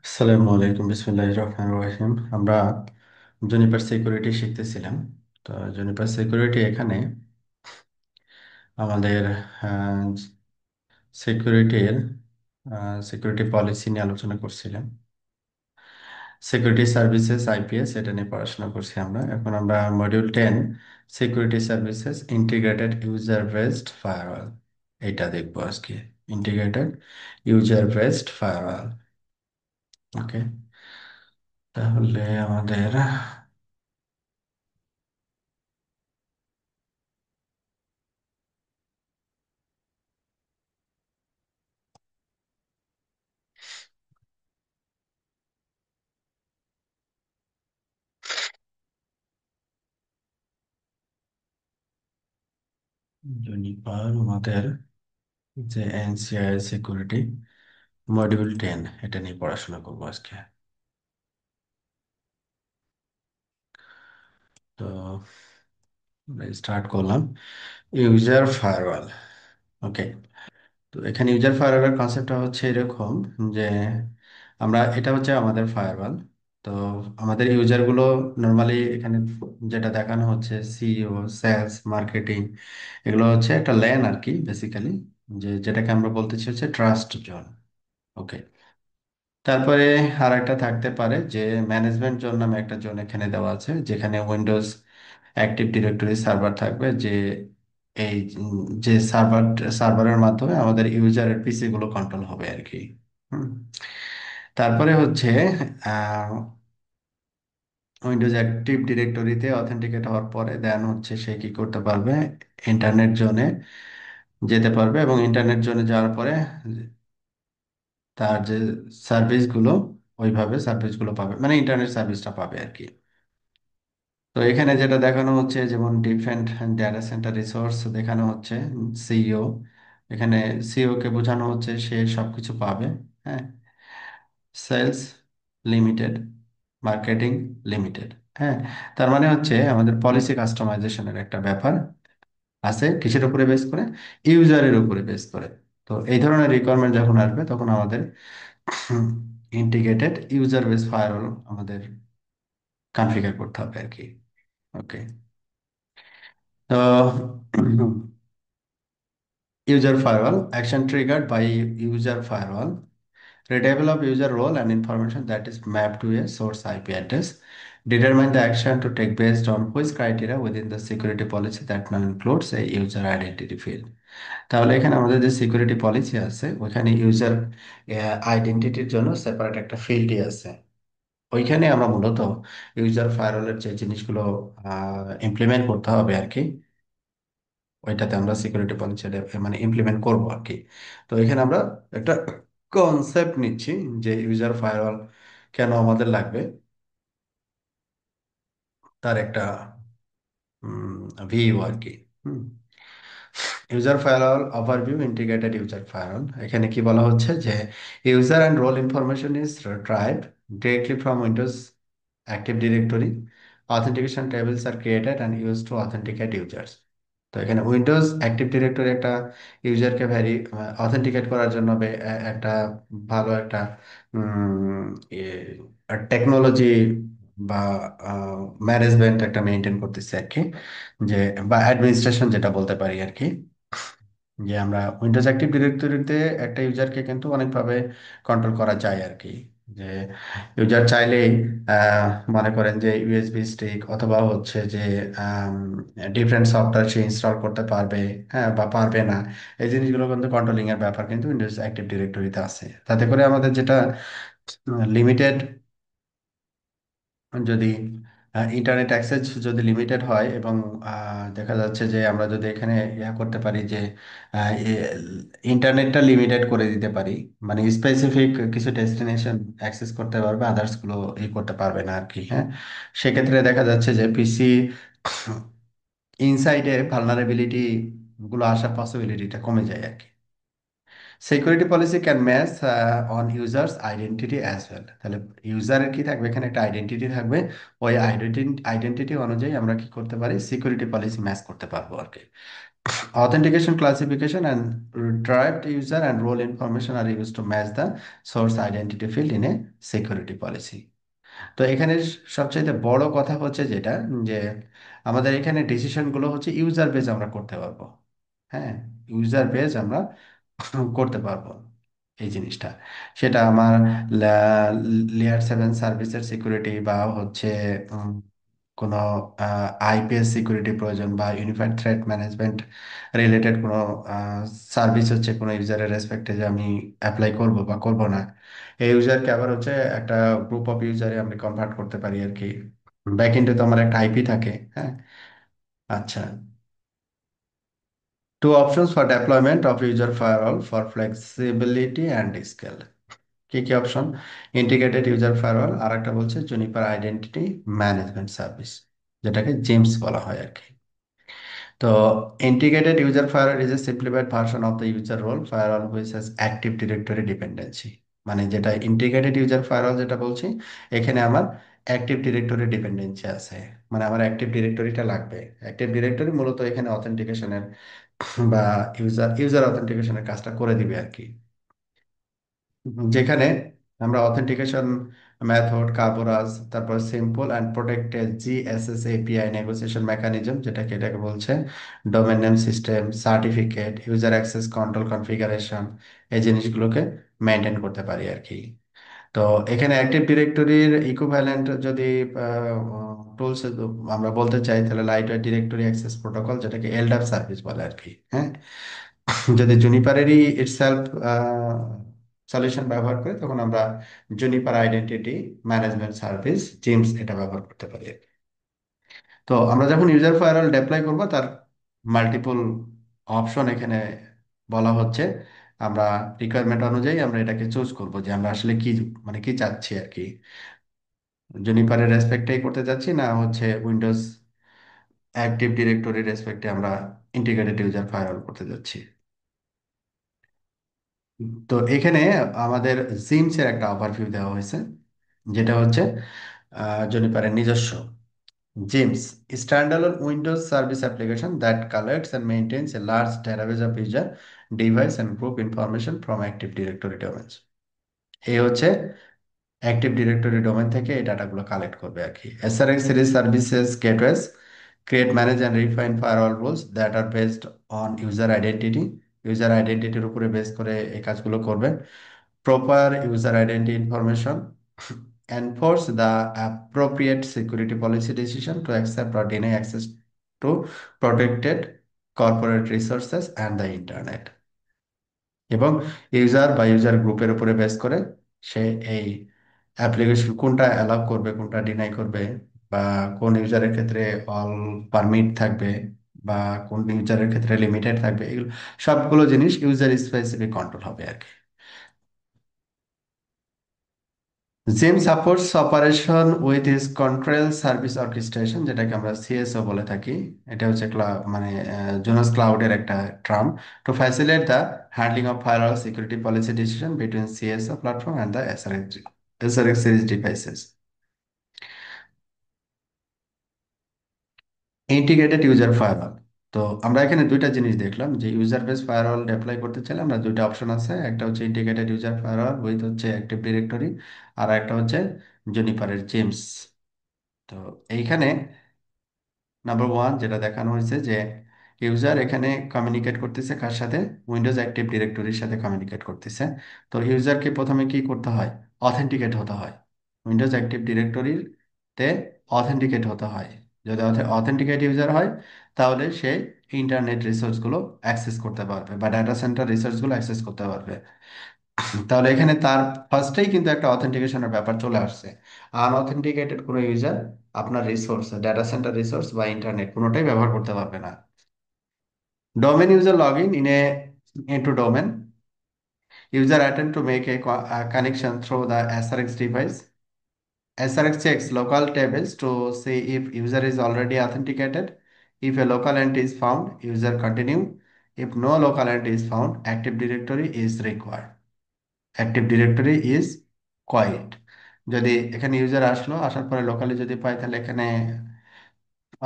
আসসালামু আলাইকুম, বিসমিল্লাহির রহমানির রহিম। আমরা জুনিপার সিকিউরিটি শিখতেছিলাম। তো জুনিপার সিকিউরিটি এখানে আমাদের সিকিউরিটির সিকিউরিটি পলিসি নিয়ে আলোচনা করছিলাম। সিকিউরিটি সার্ভিসেস আইপিএস এটা নিয়ে পড়াশোনা করছি আমরা। এখন আমরা module 10 security services integrated user based firewall এটা দেখবো আজকে। Integrated user based firewall. Okay, তাহলে আমাদের জুনিপার আমাদের যে এনসিআই সিকিউরিটি মডিউল 10 এটা নিয়ে পড়াশোনা করবো আজকে। তো স্টার্ট করলাম ইউজার ফায়ারওয়াল। ওকে, তো এখানে ইউজার ফায়ারওয়ালের কনসেপ্টটা হচ্ছে এরকম যে এটা হচ্ছে আমাদের ফায়ারওয়াল। তো আমাদের ইউজারগুলো নর্মালি এখানে যেটা দেখানো হচ্ছে সিইও, সেলস, মার্কেটিং, এগুলো হচ্ছে একটা ল্যান আর কি বেসিক্যালি, যেটাকে আমরা বলতেছি হচ্ছে ট্রাস্ট জোন। ওকে, তারপরে আর একটা থাকতে পারে যে ম্যানেজমেন্ট জোন নামে একটা জোন এখানে দেওয়া আছে, যেখানে উইন্ডোজ অ্যাক্টিভ ডিরেক্টরি সার্ভার থাকবে, যে সার্ভারের মাধ্যমে আমাদের ইউজারের পিসি গুলো কন্ট্রোল হবে আর কি। হুম। তারপরে হচ্ছে উইন্ডোজ অ্যাক্টিভ ডিরেক্টরিতে অথেন্টিকেট হওয়ার পরে দেন হচ্ছে সে কি করতে পারবে, ইন্টারনেট জোনে যেতে পারবে, এবং ইন্টারনেট জোনে যাওয়ার পরে তার যে সার্ভিসগুলো, ওইভাবে সার্ভিসগুলো পাবে, মানে ইন্টারনেট সার্ভিসটা পাবে আর কি। তো এখানে যেটা দেখানো হচ্ছে যেমন ডিফারেন্ট ডেটা সেন্টার রিসোর্স দেখানো হচ্ছে সিইও। এখানে সিইও কে বোঝানো হচ্ছে সে সবকিছু পাবে। হ্যাঁ, সেলস লিমিটেড, মার্কেটিং লিমিটেড। হ্যাঁ, তার মানে হচ্ছে আমাদের পলিসি কাস্টমাইজেশনের একটা ব্যাপার আছে, কিসের উপরে বেস করে, ইউজারের উপরে বেস করে। তো এই ধরনের রিকোয়ারমেন্ট যখন আসবে তখন আমাদের ইন্টিগ্রেটেড ইউজার বেস ফায়ারওয়াল আমাদের কনফিগার করতে হবে আর কি। ওকে, তো user firewall action triggered by user firewall, retrieval of user role and information that is mapped to a source IP address, determine the action to take based on which criteria within the security policy that now includes a user identity field. তাহলে এখানে আমাদের যে security policy আছে ওখানে user আইডেন্টিটির জন্য separate একটা ফিল্ডই আছে। ওইখানে আমরা মূলত ইউজার ফায়ারওয়ালের যে জিনিসগুলো ইমপ্লিমেন্ট করতে হবে আর কি, ওইটাতে আমরা সিকিউরিটি পলিসি মানে ইমপ্লিমেন্ট করব আর কি। তো এখানে আমরা একটা কনসেপ্ট নিচ্ছি যে ইউজার ফায়ারওয়াল কেন আমাদের লাগবে, তার একটা ভিউ আর কি। User firewall overview integrated user firewall, এখানে কি বলা হচ্ছে যে user and role information is derived directly from Windows active directory, authentication tables are created and use to authenticate users. তো এখানে উইন্ডোজ অ্যাক্টিভ ডিরেক্টরি একটা ইউজারকে অথেন্টিকেট করার জন্য একটা ভালো একটা টেকনোলজি বা ম্যানেজমেন্ট একটা মেনটেন করতেছে আর কি, যে বা অ্যাডমিনিস্ট্রেশন যেটা বলতে পারি আর কি। যে আমরা উইন্ডোজ অ্যাক্টিভ ডিরেক্টরিতে একটা ইউজারকে কিন্তু অনেকভাবে কন্ট্রোল করা যায় আর কি। যে ইউজার চাইলেই আহ, মনে করেন যে ইউএসবি স্টিক অথবা হচ্ছে যে ডিফারেন্ট সফটওয়্যার সে ইনস্টল করতে পারবে, হ্যাঁ বা পারবে না, এই জিনিসগুলো কিন্তু কন্ট্রোলিং এর ব্যাপার কিন্তু উইন্ডোজ অ্যাক্টিভ ডিরেক্টরিতে আছে। তাতে করে আমাদের যেটা লিমিটেড, যদি ইন্টারনেট অ্যাক্সেস যদি লিমিটেড হয় এবং দেখা যাচ্ছে যে আমরা যদি এখানে করতে পারি যে ইন্টারনেটটা লিমিটেড করে দিতে পারি, মানে স্পেসিফিক কিছু ডেস্টিনেশন অ্যাক্সেস করতে পারবে, আদার্স গুলো করতে পারবে না আর কি। হ্যাঁ, সেক্ষেত্রে দেখা যাচ্ছে যে পিসি ইনসাইডে ভালনারেবিলিটি গুলো আসার পসিবিলিটিটা কমে যায় আর কি। Security policy can match on users identity as well. তাহলে ইউজারের কি থাকবে, এখানে একটা আইডেন্টিটি থাকবে, ওই আইডেন্টিটি অনুযায়ী আমরা কি করতে পারি, সিকিউরিটি পলিসি ম্যাচ করতে পারবো আর কি। Authentication, classification, and retrieved user and role information are used to match the source identity field in a security policy. তো এখানে সবচাইতে বড় কথা হচ্ছে যেটা, যে আমাদের এখানে ডিসিশন গুলো হচ্ছে ইউজার বেজ আমরা করতে পারবো। হ্যাঁ, ইউজার বেজ আমরা করতে পারবো এই জিনিসটা। সেটা আমার লেয়ার 7 সার্ভিসের সিকিউরিটি, বা হচ্ছে উম, কোনো আইপিএস সিকিউরিটি প্রয়োজন, বা ইউনিফাইড থ্রেট ম্যানেজমেন্ট রিলেটেড কোনো সার্ভিস হচ্ছে কোনো ইউজারের রেসপেক্টে যে আমি অ্যাপ্লাই করব বা করব না, এই ইউজারকে আবার হচ্ছে একটা গ্রুপ অফ ইউজারে আমরা কনভার্ট করতে পারি আর কি। ব্যাক এন্ডে তো আমার একটা আইপি থাকে। হ্যাঁ, আচ্ছা। Two options for deployment of user firewall for flexibility and scale. কি কি অপশন? ইন্টিগ্রেটেড ইউজার ফায়ারওয়াল, আর একটা বলছে জুনিপার আইডেন্টিটি ম্যানেজমেন্ট সার্ভিস, যেটাকে জেমস বলা হয় আর কি। তো integrated user firewall is a simplified version of the user role firewall which has active directory dependency। মানে যেটা ইন্টিগ্রেটেড ইউজার ফায়ারওয়াল যেটা বলছি, এখানে আমার অ্যাক্টিভ ডিরেক্টরি ডিপেন্ডেন্সি আছে। মানে আমার অ্যাক্টিভ ডিরেক্টরিটা লাগবে। অ্যাক্টিভ ডিরেক্টরি মূলত এখানে অথেন্টিকেশনের বা ইউজার অথেন্টিকেশনের কাজটা করে দিবে আর কি। যেখানে আমরা অথেন্টিকেশন মেথড, কাবোরাজ, তারপর simple and protected GSS API negotiation mechanism, এটাকে বলছে domain name system, certificate, user access control configuration, এই জিনিসগুলোকে মেনটেন করতে পারি আর কি। তো এখানে অ্যাক্টিভ ডিরেক্টরির ইকুইভ্যালেন্ট যদি টুলস আমরা বলতে চাই, তাহলে light weight directory access protocol, যেটাকে এলডার সার্ভিস বলে আর কি। হ্যাঁ, যদি জুনিপারেরই ইটসেলফ সলিউশন ব্যবহার করি, তখন আমরা Juniper identity management service gems এটা ব্যবহার করতে পারি। তো আমরা যখন ইউজার ফায়ারওয়াল ডেপ্লয় করব, তার মাল্টিপল অপশন এখানে বলা হচ্ছে। আমরা রিকোয়ারমেন্ট অনুযায়ী আমরা এটাকে চুজ করব যে আমরা আসলে কি, মানে কি চাচ্ছি আর কি। জুনিপারের রেসপেক্টেই করতে যাচ্ছি, না হচ্ছে উইন্ডোজ অ্যাক্টিভ ডিরেক্টরি রেসপেক্টে আমরা ইন্টিগ্রেটেড ইউজার ফায়ারওয়াল করতে যাচ্ছি। তো এখানে আমাদের জিমস এর একটা ওভারভিউ দেওয়া হয়েছে, যেটা হচ্ছে জুনিপারের নিজস্ব JIMS standalone Windows service application that collects and maintains a large database of user device and group information from active directory domains. এই হচ্ছে অ্যাক্টিভ ডিরেক্টরি ডোমেন থেকে এই ডাটাগুলো কালেক্ট করবে আর কি। SRX series services gateways create, manage and refine firewall rules that are based on user identity. User আইডেন্টিটির উপরে বেস করে এই কাজগুলো করবে। Proper user identity information, enforce the appropriate security policy decision to accept or deny access to protected corporate resources and the internet। এবং user বা user গ্রুপের উপরে বেস করে সে এই অ্যাপ্লিকেশন কোনটা অ্যালাউ করবে, কোনটা ডিনাই করবে, বা কোন ইউজারের ক্ষেত্রে অল পারমিট থাকবে, বা কোন ইউজারের ক্ষেত্রে লিমিটেড থাকবে, এগুলো সবগুলো জিনিস ইউজার স্পেসিফিক কন্ট্রোল হবে আর কি। Gym supports operation with his control service orchestration, যেটাকে আমরা সিএসও বলে থাকি। এটা হচ্ছে মানে জোনাস ক্লাউডের একটা term to facilitate the handling of firewall security policy decision between CSO platform and the SRX series devices. Integrated user firewall. তো আমরা এখানে দুইটা জিনিস দেখলাম, যে ইউজার বেস ফায়ারওয়াল অ্যাপ্লাই করতে চাইলে আমরা দুইটা অপশন আছে, একটা হচ্ছে ইন্টিগ্রেটেড ইউজার ফায়ারওয়াল উইথ হচ্ছে অ্যাক্টিভ ডিরেক্টরি, আর একটা হচ্ছে জুনিপারের জেমস। তো এইখানে নাম্বার 1 যেটা দেখানো হয়েছে, যে ইউজার এখানে কমিউনিকেট করতেছে কার সাথে, উইন্ডোজ অ্যাক্টিভ ডিরেক্টরির সাথে কমিউনিকেট করতেছে। তো ইউজারকে প্রথমে কি করতে হয়, অথেন্টিকেট হতে হয়। উইন্ডোজ অ্যাক্টিভ ডিরেক্টরির তে অথেন্টিকেট হতে হয়। যদি অথেন্টিকেট ইউজার হয়, তাহলে সে ইন্টারনেট রিসোর্সগুলো অ্যাক্সেস করতে পারবে, বা ডাটা সেন্টার রিসোর্সগুলো অ্যাক্সেস করতে পারবে। তাহলে এখানে তার ফার্স্টেই কিন্তু একটা অথেন্টিকেশনের ব্যাপার চলে আসছে। আনঅথেন্টিকেটেড কোনো ইউজার আপনার রিসোর্স, ডাটা সেন্টার রিসোর্স বা ইন্টারনেট কোনোটাই ব্যবহার করতে পারবে না। Domain user log in in a into domain, user attempt to make a connection through the SRX device. SRX checks local tables to see if user is already authenticated. If a local entity is found, user continue. If no local entity is found, active directory is required. Active directory is quite. যদি এখানে user আসলো, আসার পরে locally যদি পায় তাহলে এখানে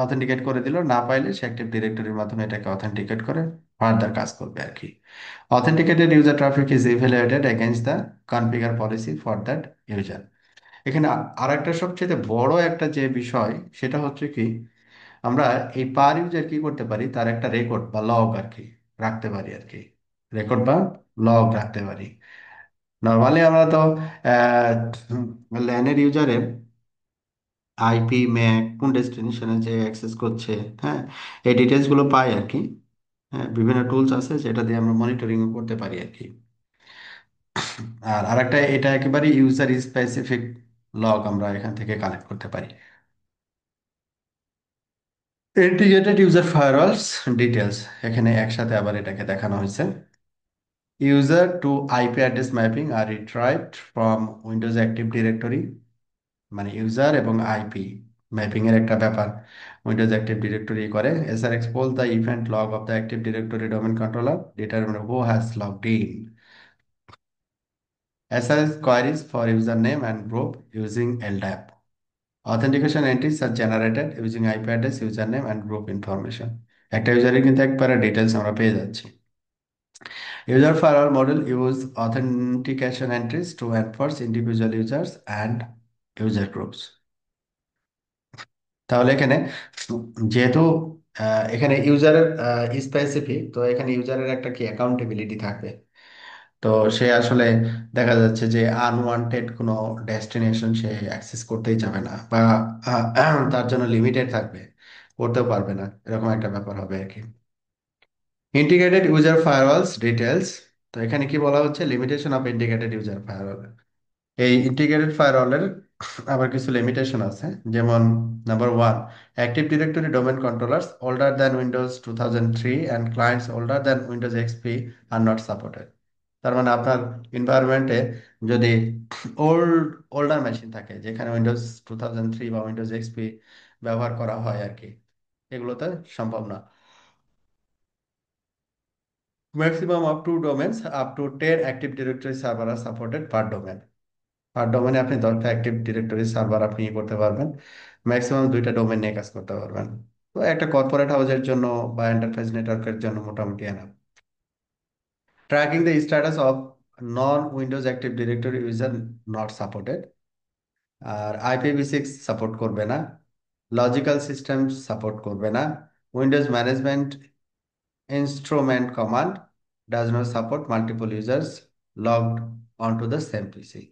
authenticate করে দিল, না পাইলে সে অ্যাক্টিভ ডিরেক্টরির মাধ্যমে এটাকে অথেন্টিকেট করে ফার্দার কাজ করবে আর কি। Authenticated user traffic is evaluated against the configure policy for that user. এখানে আরেকটা সবচেয়ে বড় একটা যে বিষয়, সেটা হচ্ছে কি, আমরা এই পার ইউজার কি করতে পারি, তার একটা রেকর্ড বা লগ আর কি রাখতে পারি আর কি। রেকর্ড বা লগ রাখতে পারি। নর্মালি আমরা তো ল্যানের ইউজারের আইপি ম্যাক কোন ডেস্টিনেশনে যে অ্যাক্সেস করছে, হ্যাঁ, এই ডিটেলসগুলো পাই আর কি। হ্যাঁ, বিভিন্ন টুলস আছে যেটা দিয়ে আমরা মনিটরিং করতে পারি আর কি। আর আরেকটা, এটা একেবারে ইউজার স্পেসিফিক লগ আমরা এখান থেকে কালেক্ট করতে পারি। ইন্টিগ্রেটেড ইউজার ফায়ারওয়ালস ডিটেলস, এখানে একসাথে আবার এটাকে দেখানো হয়েছে। User to IP address mapping are retrieved from Windows active directory. মানে ইউজার এবং আইপি ম্যাপিং এর একটা ব্যাপার উইন্ডোজ অ্যাক্টিভ ডিরেক্টরি করে। SR expose the event log of the active directory domain controller determine who has logged in. SRS queries for user name and group using LDAP. Authentication entries are generated using IP address user name and group information. একটা ইউজারের কিন্তু একবারে details আমরা পেয়ে যাচ্ছি। User firewall model use authentication entries to enforce individual users and user groups. তাহলে এখানে যেহেতু এখানে ইউজারের স্পেসিফিক, তো এখানে ইউজারের একটা কি অ্যাকাউন্টেবিলিটি থাকবে। তো সে আসলে দেখা যাচ্ছে যে আনওয়ান্টেড কোনো ডেস্টিনেশন সে অ্যাক্সেস করতেই যাবে না, বা তার জন্য লিমিটেড থাকবে, করতেও পারবে না, এরকম একটা ব্যাপার হবে আর কি। ইন্টিগ্রেটেড ইউজার ফায়ারওয়ালস ডিটেলস, তো এখানে কি বলা হচ্ছে, limitation of integrated user firewall. এই ইন্টিগ্রেটেড ফায়ারওয়ালের আবার কিছু লিমিটেশন আছে। যেমন number 1, active directory domain controllers older than Windows 2003 and clients older than Windows XP are not supported. তার মানে আপনার এনভায়রনমেন্টে যদি ওল্ডার মেশিন থাকে যেখানে উইন্ডোজ 2003 বা উইন্ডোজ এক্সপি ব্যবহার করা হয় আর কি, এগুলোতে সম্ভব না। Maximum up to domains up to 10 active directory server are supported per domain. আর ডোমেনে আপনি 10টা অ্যাক্টিভ ডিরেক্টরি সার্ভার আপনি ই করতে পারবেন। ম্যাক্সিমাম 2টা ডোমেন নিয়ে কাজ করতে পারবেন। তো একটা কর্পোরেট হাউসের জন্য বা এন্টারপ্রাইজ নেটওয়ার্কের জন্য মোটামুটি enough. Tracking the status of non Windows active directory user not supported. আর IPv6 সাপোর্ট করবে না। লজিক্যাল সিস্টেম সাপোর্ট করবে না। Windows management instrument command does not support multiple users logged onto the same PC.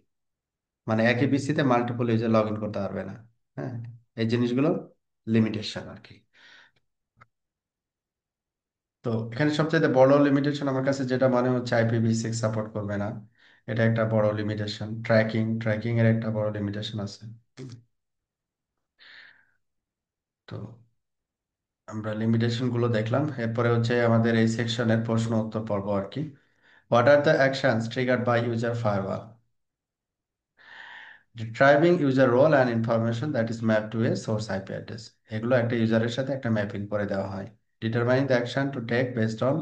মানে একই পিসিতে multiple user log in করতে পারবে না। হ্যাঁ, এই জিনিসগুলো লিমিটেশন আর কি। তো এখানে সবচেয়ে বড় লিমিটেশন আমার কাছে যেটা মনে হচ্ছে, IPv6 সাপোর্ট করবে না। এটা একটা বড় লিমিটেশন। ট্র্যাকিং এর একটা বড় লিমিটেশন আছে। তো আমরা লিমিটেশন গুলো দেখলাম, এরপরে হচ্ছে আমাদের এই সেকশনের প্রশ্ন উত্তর পর্ব আর কি। What are the actions triggered by user firewall? Driving user role and information that is map to a source IP address. এগুলো একটা ইউজারের সাথে একটা ম্যাপিং করে দেওয়া হয়। Determining the action to take based on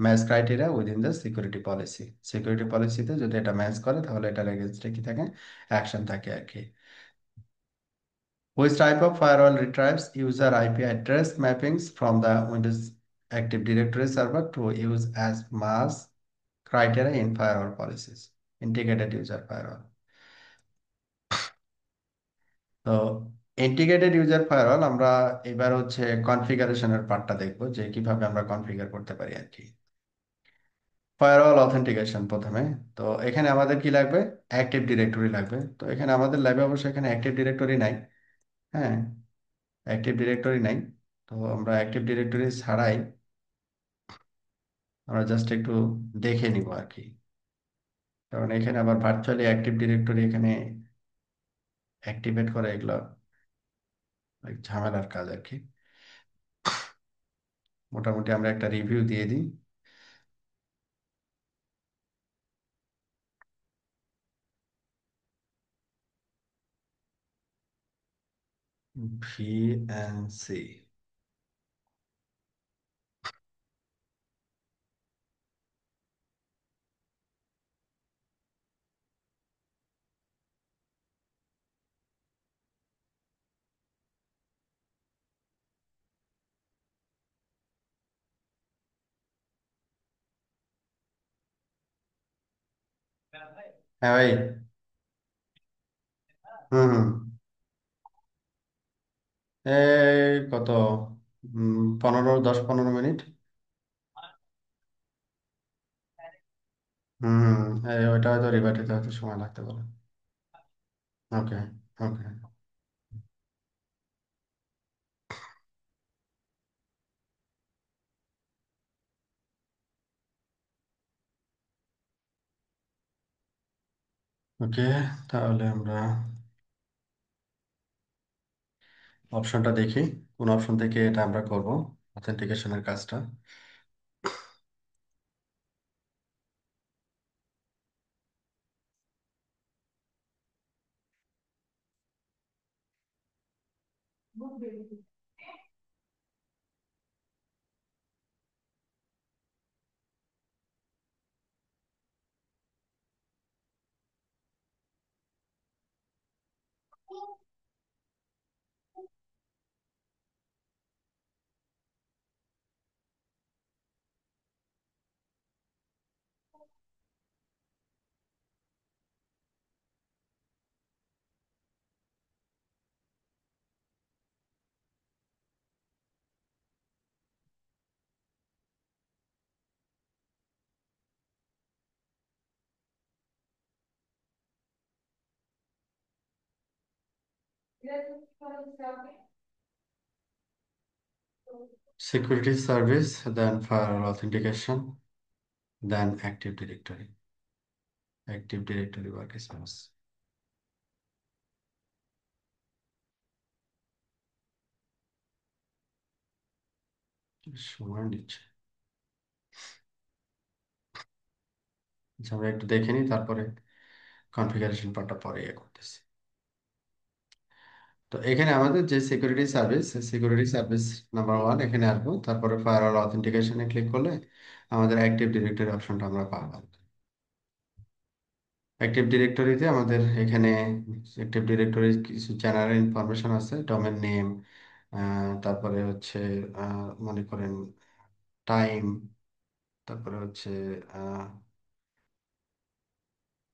match criteria within the security policy. Security পলিসিতে যদি এটা ম্যাচ করে তাহলে এটার এগেনস্টে কি থাকে, অ্যাকশন থাকে আর কি। Which type of firewall retrieves user IP address mappings from the Windows Active Directory server to use as mass criteria in firewall policies? Integrated user firewall. তো ইন্টিগ্রেটেড ইউজার ফায়ারওয়াল আমরা এবার হচ্ছে কনফিগারেশনের পার্টটা দেখবো, যে কিভাবে আমরা কনফিগার করতে পারি আর কি। ফায়ারওয়াল অথেন্টিকেশন প্রথমে। তো এখানে আমাদের কি লাগবে, অ্যাক্টিভ ডিরেক্টরি লাগবে। তো এখানে আমাদের ল্যাবে অবশ্যই এখানে অ্যাক্টিভ ডিরেক্টরি নাই। হ্যাঁ, অ্যাক্টিভ ডিরেক্টরি নাই। তো আমরা অ্যাক্টিভ ডিরেক্টরি ছাড়াই আমরা জাস্ট একটু দেখে নিব আর কি। কারণ এখানে আবার ভার্চুয়ালি অ্যাক্টিভ ডিরেক্টরি এখানে অ্যাক্টিভেট করা, এগুলো এক ঝামেলার কাজ আর কি। মোটামুটি আমরা একটা রিভিউ দিয়ে দিই। VNC, হ্যাঁ ভাই। হুম হুম। এই কত, 10-15 মিনিট। হুম। এই ওইটা হয়তো রিবাটিতে হয়তো সময় লাগতে পারে। ওকে। ওকে। ওকে, তাহলে আমরা অপশনটা দেখি, কোন অপশন থেকে এটা আমরা করব, অথেন্টিকেশনের কাজটা। Security service, then fire authentication, then active directory. Active directory work space. সময় নিচ্ছে। আচ্ছা, আমরা একটু দেখে নিই, তারপরে কনফিগারেশন পার্টটা পরে ইয়ে করতেছি। তো এখানে আমাদের যে security service, security service number 1 এখানে আসবো, তারপরে ফায়ারওয়াল অথেন্টিকেশনে ক্লিক করলে আমাদের অ্যাক্টিভ ডিরেক্টরি অপশনটা আমরা পাবো। অ্যাক্টিভ ডিরেক্টরিতে আমাদের এখানে অ্যাক্টিভ ডিরেক্টরির কিছু জেনারেল ইনফরমেশন আছে, ডোমেন নেম, তারপরে হচ্ছে মনে করেন টাইম, তারপরে হচ্ছে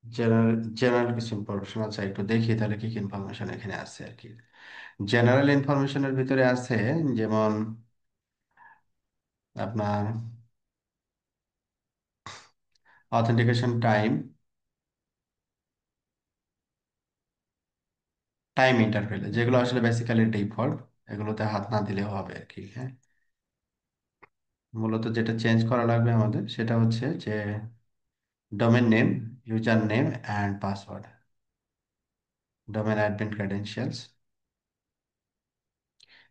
জেনারেল জেনারেল কিছু ইনফরমেশন আছে, একটু দেখি তাহলে কি কি ইনফরমেশন এখানে আছে আর কি। জেনারেল ইনফরমেশনের ভিতরে আছে যেমন আপনার অথেন্টিকেশন টাইম, টাইম ইন্টারভেল, যেগুলো আসলে বেসিক্যালি ডিফল্ট, এগুলোতে হাত না দিলেও হবে আর কি। হ্যাঁ, মূলত যেটা চেঞ্জ করা লাগবে আমাদের সেটা হচ্ছে যে domain name, user name and password, domain admin credentials.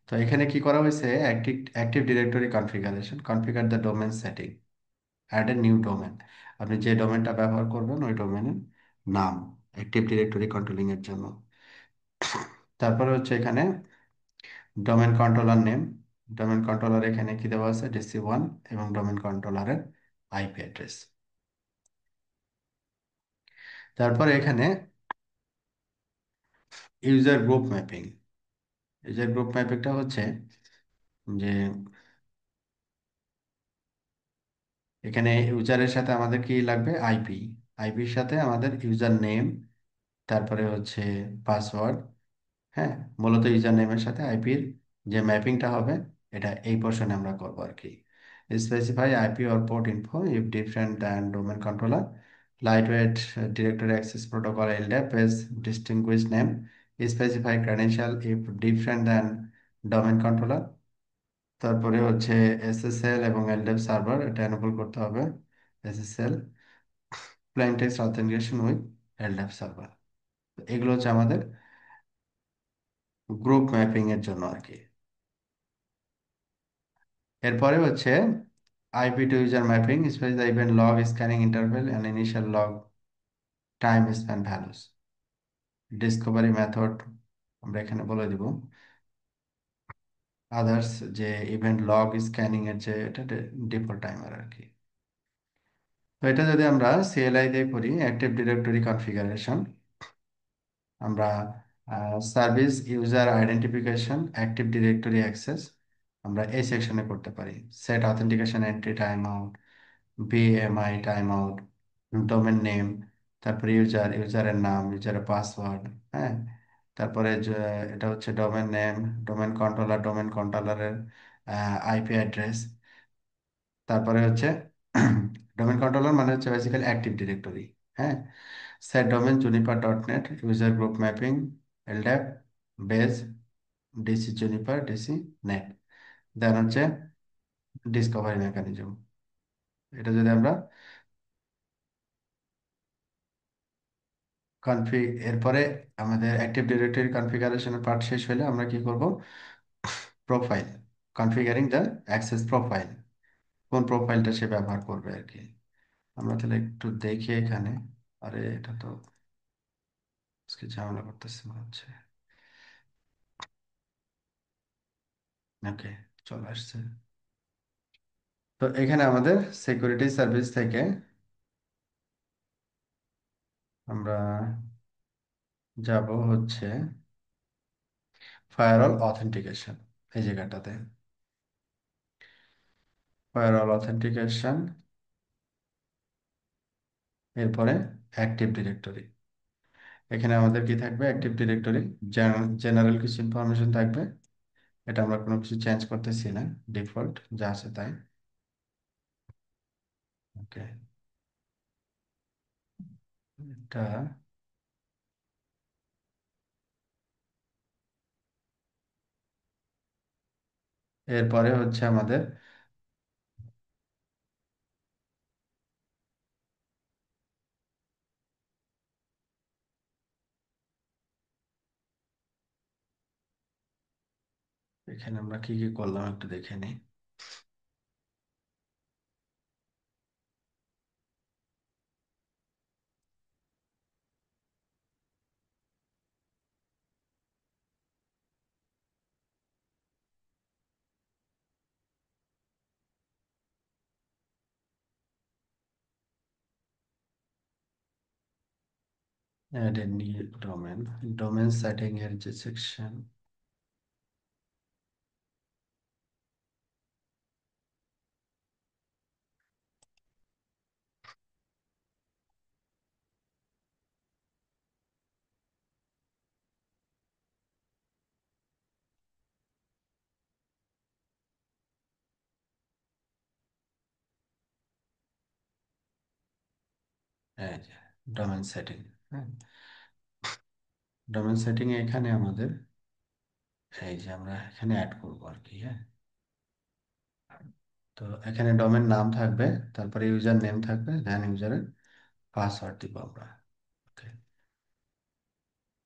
তো এখানে কি করা হয়েছে, active active directory configuration, configure the domain setting, add a new domain. আপনি যে ডোমেনটা ব্যবহার করবেন ওই ডোমেনের নাম অ্যাক্টিভ ডিরেক্টরি কন্ট্রোলিং এর জন্য। তারপরে হচ্ছে এখানে domain controller name, domain controller এখানে কি দেওয়া আছে, DC1, এবং ডোমেন কন্ট্রোলারের আইপি অ্যাড্রেস। তারপরে এখানে user group mapping. User group ম্যাপিংটা হচ্ছে যে এখানে ইউজারের সাথে আমাদের কি লাগবে, আইপি, আইপির সাথে আমাদের ইউজার নেম, তারপরে হচ্ছে পাসওয়ার্ড। হ্যাঁ, মূলত ইউজার নেমের সাথে আইপির যে ম্যাপিংটা হবে, এটা এই পোর্শনে আমরা করবো আর কি। Specify IP or port info if different than domain controller, light weight directory access protocol LDAP S distinguish name, specify credential if different than domain controller. তারপরে হচ্ছে এসএসএল এবং এলডাপ সার্ভার, এটা এনেবল করতে হবে। SSL, plain text authentication with LDAP server. এগুলো হচ্ছে আমাদের group mapping এর জন্য আর কি। এরপরে হচ্ছে IP to user mapping, special event log scanning interval and initial log time span values. Discovery method আমরা এখানে বলে দিব। আদার্স যে ইভেন্ট লগ স্ক্যানিং এর যে এটা ডিফল্ট টাইমার আর কি। তো এটা যদি আমরা সিএলআই দিয়ে করি, অ্যাক্টিভ ডিরেক্টরি কনফিগারেশন, আমরা service user identification active directory access আমরা এই সেকশনে করতে পারি। Set authentication entry time out, WMI time out, domain name, তারপরে ইউজারের নাম, ইউজারের পাসওয়ার্ড। হ্যাঁ, তারপরে এটা হচ্ছে ডোমেন নেম, ডোমেন কন্ট্রোলারের আইপি অ্যাড্রেস। তারপরে হচ্ছে ডোমেন কন্ট্রোলার মানে হচ্ছে বেসিক্যালি অ্যাক্টিভ ডিরেক্টরি। হ্যাঁ, set domain Juniper dot net, user group mapping, LDAP, base, DC Juniper, DC net. Then হচ্ছে ডিসকভারি মেকানিজম। এটা যদি আমরা কনফিগ, এরপরে আমাদের অ্যাক্টিভ ডিরেক্টরি কনফিগারেশনের পার্ট শেষ হলে আমরা কি করব? প্রোফাইল, কনফিগারিং দ্য অ্যাক্সেস প্রোফাইল, কোন প্রোফাইলটা সে ব্যবহার করবে আর কি। আমরা তাহলে একটু দেখি এখানে। আরে এটা তো আজকে ঝামেলা করতেছে মনে হচ্ছে। ওকে, চলে আসছে। তো এখানে আমাদের সিকিউরিটি সার্ভিস থেকে আমরা যাব হচ্ছে ফায়ারওয়াল অথেন্টিকেশন, এই জায়গাটাতে ফায়ারওয়াল অথেন্টিকেশন, এরপরে অ্যাক্টিভ ডিরেক্টরি। এখানে আমাদের কি থাকবে? অ্যাক্টিভ ডিরেক্টরি, জেনারেল কিছু ইনফরমেশন থাকবে। এটা আমরা কোনো কিছু চেঞ্জ করতেছি না, ডিফল্ট যা আছে তাই। ওকে, এটা এরপরে হচ্ছে আমাদের এখানে আমরা কি কি করলাম একটু দেখে নিই। Add a new domain, domain setting এর যে সেকশন, এই যে ডোমেন সেটিং। হ্যাঁ, ডোমেন সেটিং এ এখানে আমাদের এই যে আমরা এখানে অ্যাড করবো আর কি। হ্যাঁ, তো এখানে ডোমেন নাম থাকবে, তারপরে ইউজার নেম থাকবে, দেন ইউজারের পাসওয়ার্ড দিব আমরা। ওকে,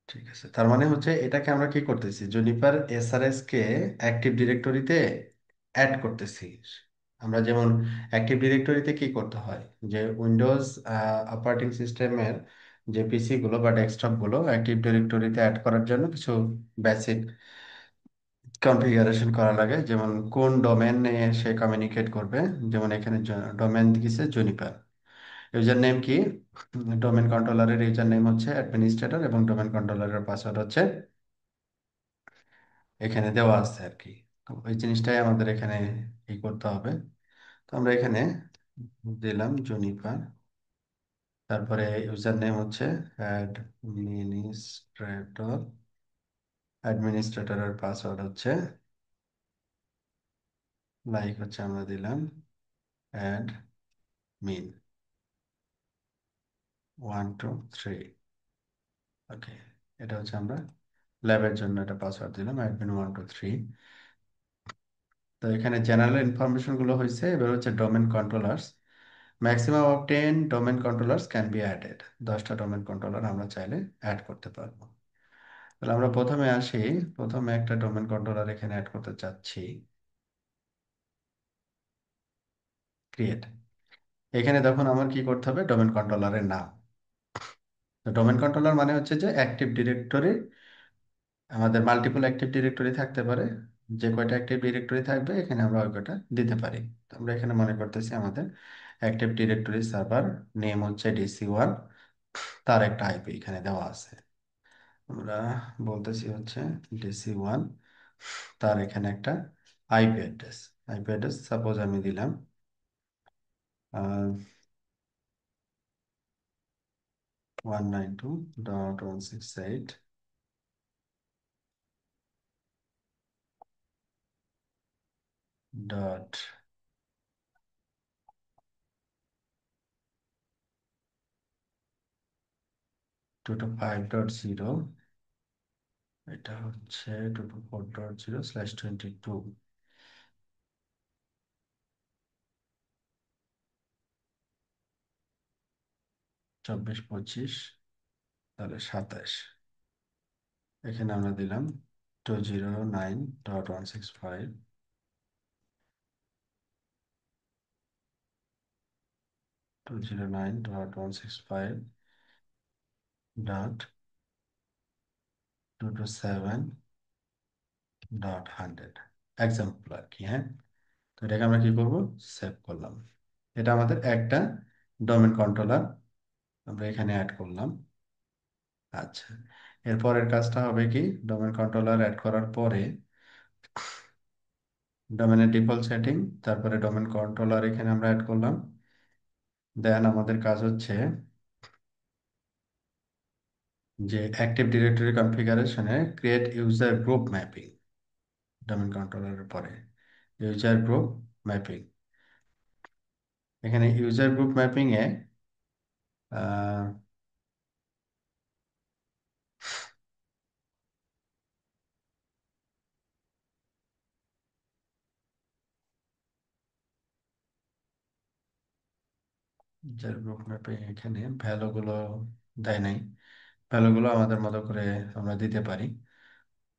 ঠিক আছে। তার মানে হচ্ছে এটাকে আমরা কি করতেছি, জুনিপার এসআরএস কে অ্যাক্টিভ ডিরেক্টরিতে অ্যাড করতেছি। আমরা যেমন অ্যাক্টিভ ডিরেক্টরিতে কি করতে হয়, যে উইন্ডোজ অপারেটিং সিস্টেমের যে পিসি গুলো বা ডেস্কটপ গুলো অ্যাক্টিভ ডিরেক্টরিতে অ্যাড করার জন্য কিছু বেসিক কনফিগারেশন করা লাগে, যেমন কোন ডোমেনে সে কমিউনিকেট করবে। যেমন এখানে ডোমেন দিয়েছে জুনিপার, ইউজার নেম কি, ডোমেন কন্ট্রোলারের ইউজার নেম হচ্ছে অ্যাডমিনিস্ট্রেটর এবং ডোমেন কন্ট্রোলারের পাসওয়ার্ড হচ্ছে এখানে দেওয়া আছে আর কি। তো ওই জিনিসটাই আমাদের এখানে ই করতে হবে। তো আমরা এখানে দিলাম জুনিপার, তারপরে ইউজার নেম হচ্ছে অ্যাডমিনিস্ট্রেটর, অ্যাডমিনিস্ট্রেটরের পাসওয়ার্ড হচ্ছে লাইক হচ্ছে আমরা দিলাম অ্যাড মিন 1 2 3। ওকে, এটা হচ্ছে আমরা ল্যাবের জন্য একটা পাসওয়ার্ড দিলাম অ্যাডমিন 1 2 3। তো এখানে জেনারেল ইনফরমেশন গুলো হয়েছে। এবার হচ্ছে domain controllers, maximum of 10 domain controllers can be added. 10টা ডোমেন কন্ট্রোলার আমরা চাইলে অ্যাড করতে পারবো। তাহলে আমরা প্রথমে আসি, প্রথমে একটা ডোমেন কন্ট্রোলার এখানে অ্যাড করতে চাচ্ছি, ক্রিয়েট। এখানে দেখুন আমার কি করতে হবে, ডোমেন কন্ট্রোলারের নাম। তো ডোমেন কন্ট্রোলার মানে হচ্ছে যে অ্যাক্টিভ ডিরেক্টরি, আমাদের মাল্টিপল অ্যাক্টিভ ডিরেক্টরি থাকতে পারে, যে কয়টা অ্যাক্টিভ ডিরেক্টরি থাকবে এখানে আমরা ওই কয়টা দিতে পারি। তো আমরা এখানে মনে করতেছি আমাদের অ্যাক্টিভ ডিরেক্টরি সার্ভার নেম হচ্ছে DC1, তার একটা আইপি এখানে দেওয়া আছে। আমরা বলতেছি হচ্ছে DC1, তার এখানে একটা IP address, IP address suppose আমি দিলাম 192.168.225.0, এটা হচ্ছে 224.0/22, 24 25, তাহলে 27। এখানে আমরা দিলাম 209.165.227.100 এক্সাম্পল আর কি। হ্যাঁ, তো এটাকে আমরা কি করব, সেভ করলাম। এটা আমাদের একটা ডোমেন কন্ট্রোলার আমরা এখানে অ্যাড করলাম। আচ্ছা, এরপরের কাজটা হবে কি, ডোমেন কন্ট্রোলার অ্যাড করার পরে ডোমেনের ডিফল্ট সেটিং, তারপরে ডোমেন কন্ট্রোলার এখানে আমরা অ্যাড করলাম। দেন আমাদের কাজ হচ্ছে যে অ্যাক্টিভ ডিরেক্টরি কনফিগারেশনে create user group mapping, domain কন্ট্রোলারের পরে ইউজার গ্রুপ ম্যাপিং। এখানে ইউজার গ্রুপ ম্যাপিং এ ইউজার গ্রুপ ম্যাপিং এখানে ভ্যালুগুলো দেয় নাই, ভ্যালুগুলো আমাদের মতো করে আমরা দিতে পারি।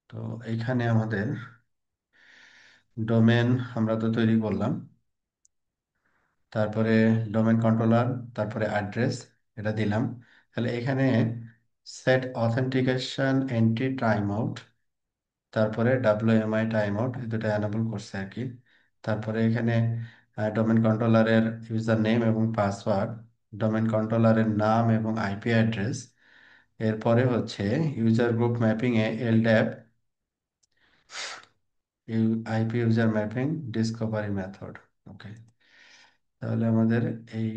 তো এইখানে আমাদের ডোমেন আমরা তো তৈরি করলাম, তারপরে ডোমেন কন্ট্রোলার, তারপরে অ্যাড্রেস, এটা দিলাম। তাহলে এখানে set authentication entry time out, তারপরে ডাব্লিউএমআই টাইম আউট, এই দুটো অ্যানেবল করছে আর কি। তারপরে এখানে ডোমেন কন্ট্রোলারের ইউজার নেম এবং পাসওয়ার্ড, ডোমেন কন্ট্রোলারের নাম এবং আইপি অ্যাড্রেস। এরপরে হচ্ছে ইউজার গ্রুপ ম্যাপিং এ LDAP, IP user mapping discovery method. Okay, তাহলে আমাদের এই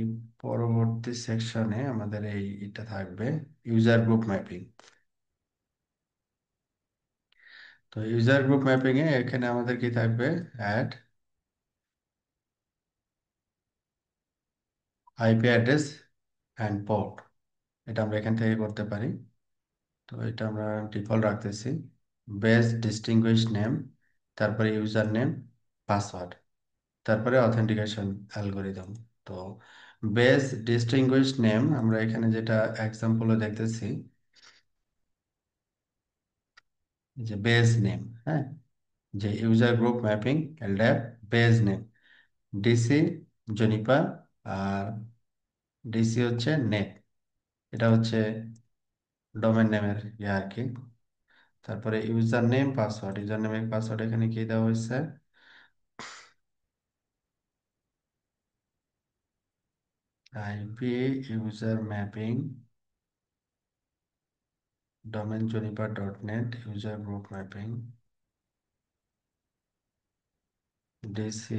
পরবর্তী সেকশনে আমাদের এটা থাকবে ইউজার গ্রুপ ম্যাপিং। তো ইউজার গ্রুপ ম্যাপিং এ এখানে আমাদের কি থাকবে, add IP address and port, এটা আমরা এখান থেকে করতে পারি। তো এটা আমরা ডিফল্ট রাখতেছি। বেস ডিস্টিংগুইশ নেম, তারপরে ইউজার নেম, পাসওয়ার্ড, তারপরে অথেন্টিকেশন অ্যালগোরিদম। তো বেস ডিস্টিংগুইশ নেম আমরা এখানে যেটা এক্সাম্পলে দেখতেছি, যে বেস নেম, হ্যাঁ, যে user group mapping LDAP base name DC Juniper, আর ডিসি হচ্ছে নেট, এটা হচ্ছে ডোমেন নেমের ইয়ে আর কি। তারপরে ইউজার নেম পাসওয়ার্ড, ইউজার নেমের পাসওয়ার্ড এখানে কি দেওয়া হয়েছে, IP user mapping domain Juniper dot net user group mapping DC,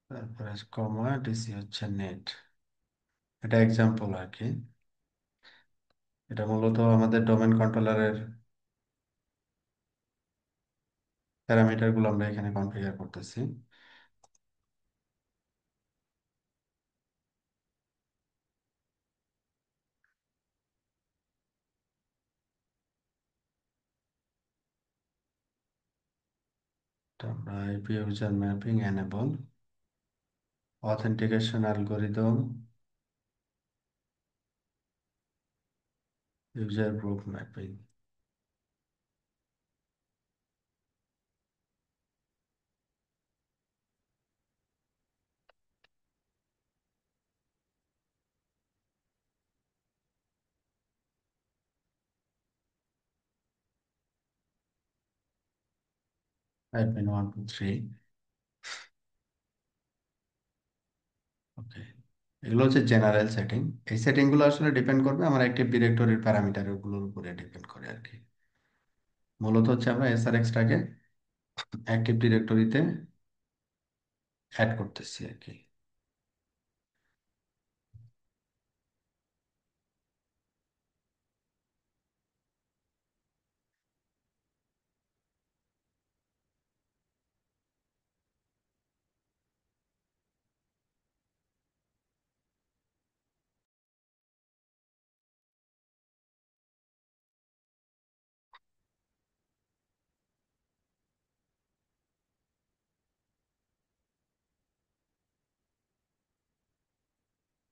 তারপরে কমা ডিসি হচ্ছে নেট। এটা এক্সাম্পল আর কি। এটা মূলত আমাদের ডোমেন কন্ট্রোলারের প্যারামিটার গুলো আমরা এখানে কনফিগার করতেছি। তো আমরা IP user mapping enable authentication algorithm user group mapping. আইপিন 1 2 3। ওকে, এগুলো হচ্ছে জেনারেল সেটিং। এই সেটিং গুলো আসলে ডিপেন্ড করবে আমার অ্যাক্টিভ ডিরেক্টরির প্যারামিটার গুলোর উপরে ডিপেন্ড করে আর কি। মূলত হচ্ছে আমরা এসআরএক্সটাকে অ্যাক্টিভ ডিরেক্টরিতে অ্যাড করতেছি আর কি।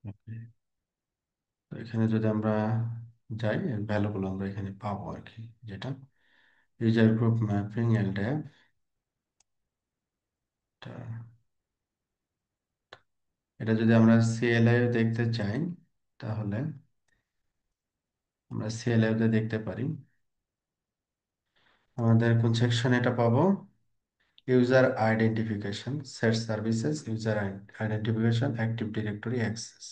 Okay. তো এখানে যদি আমরা যাই, ভ্যালুগুলো আমরা এখানে পাবো আর কি, যেটা ইউজার গ্রুপ ম্যাপিং এলডেপ। এটা যদি আমরা সিএলআই দেখতে চাই, তাহলে আমরা সিএলআই তে দেখতে পারি। আমাদের কোন সেকশন এটা পাবো? User identification, set services, user identification, active directory access.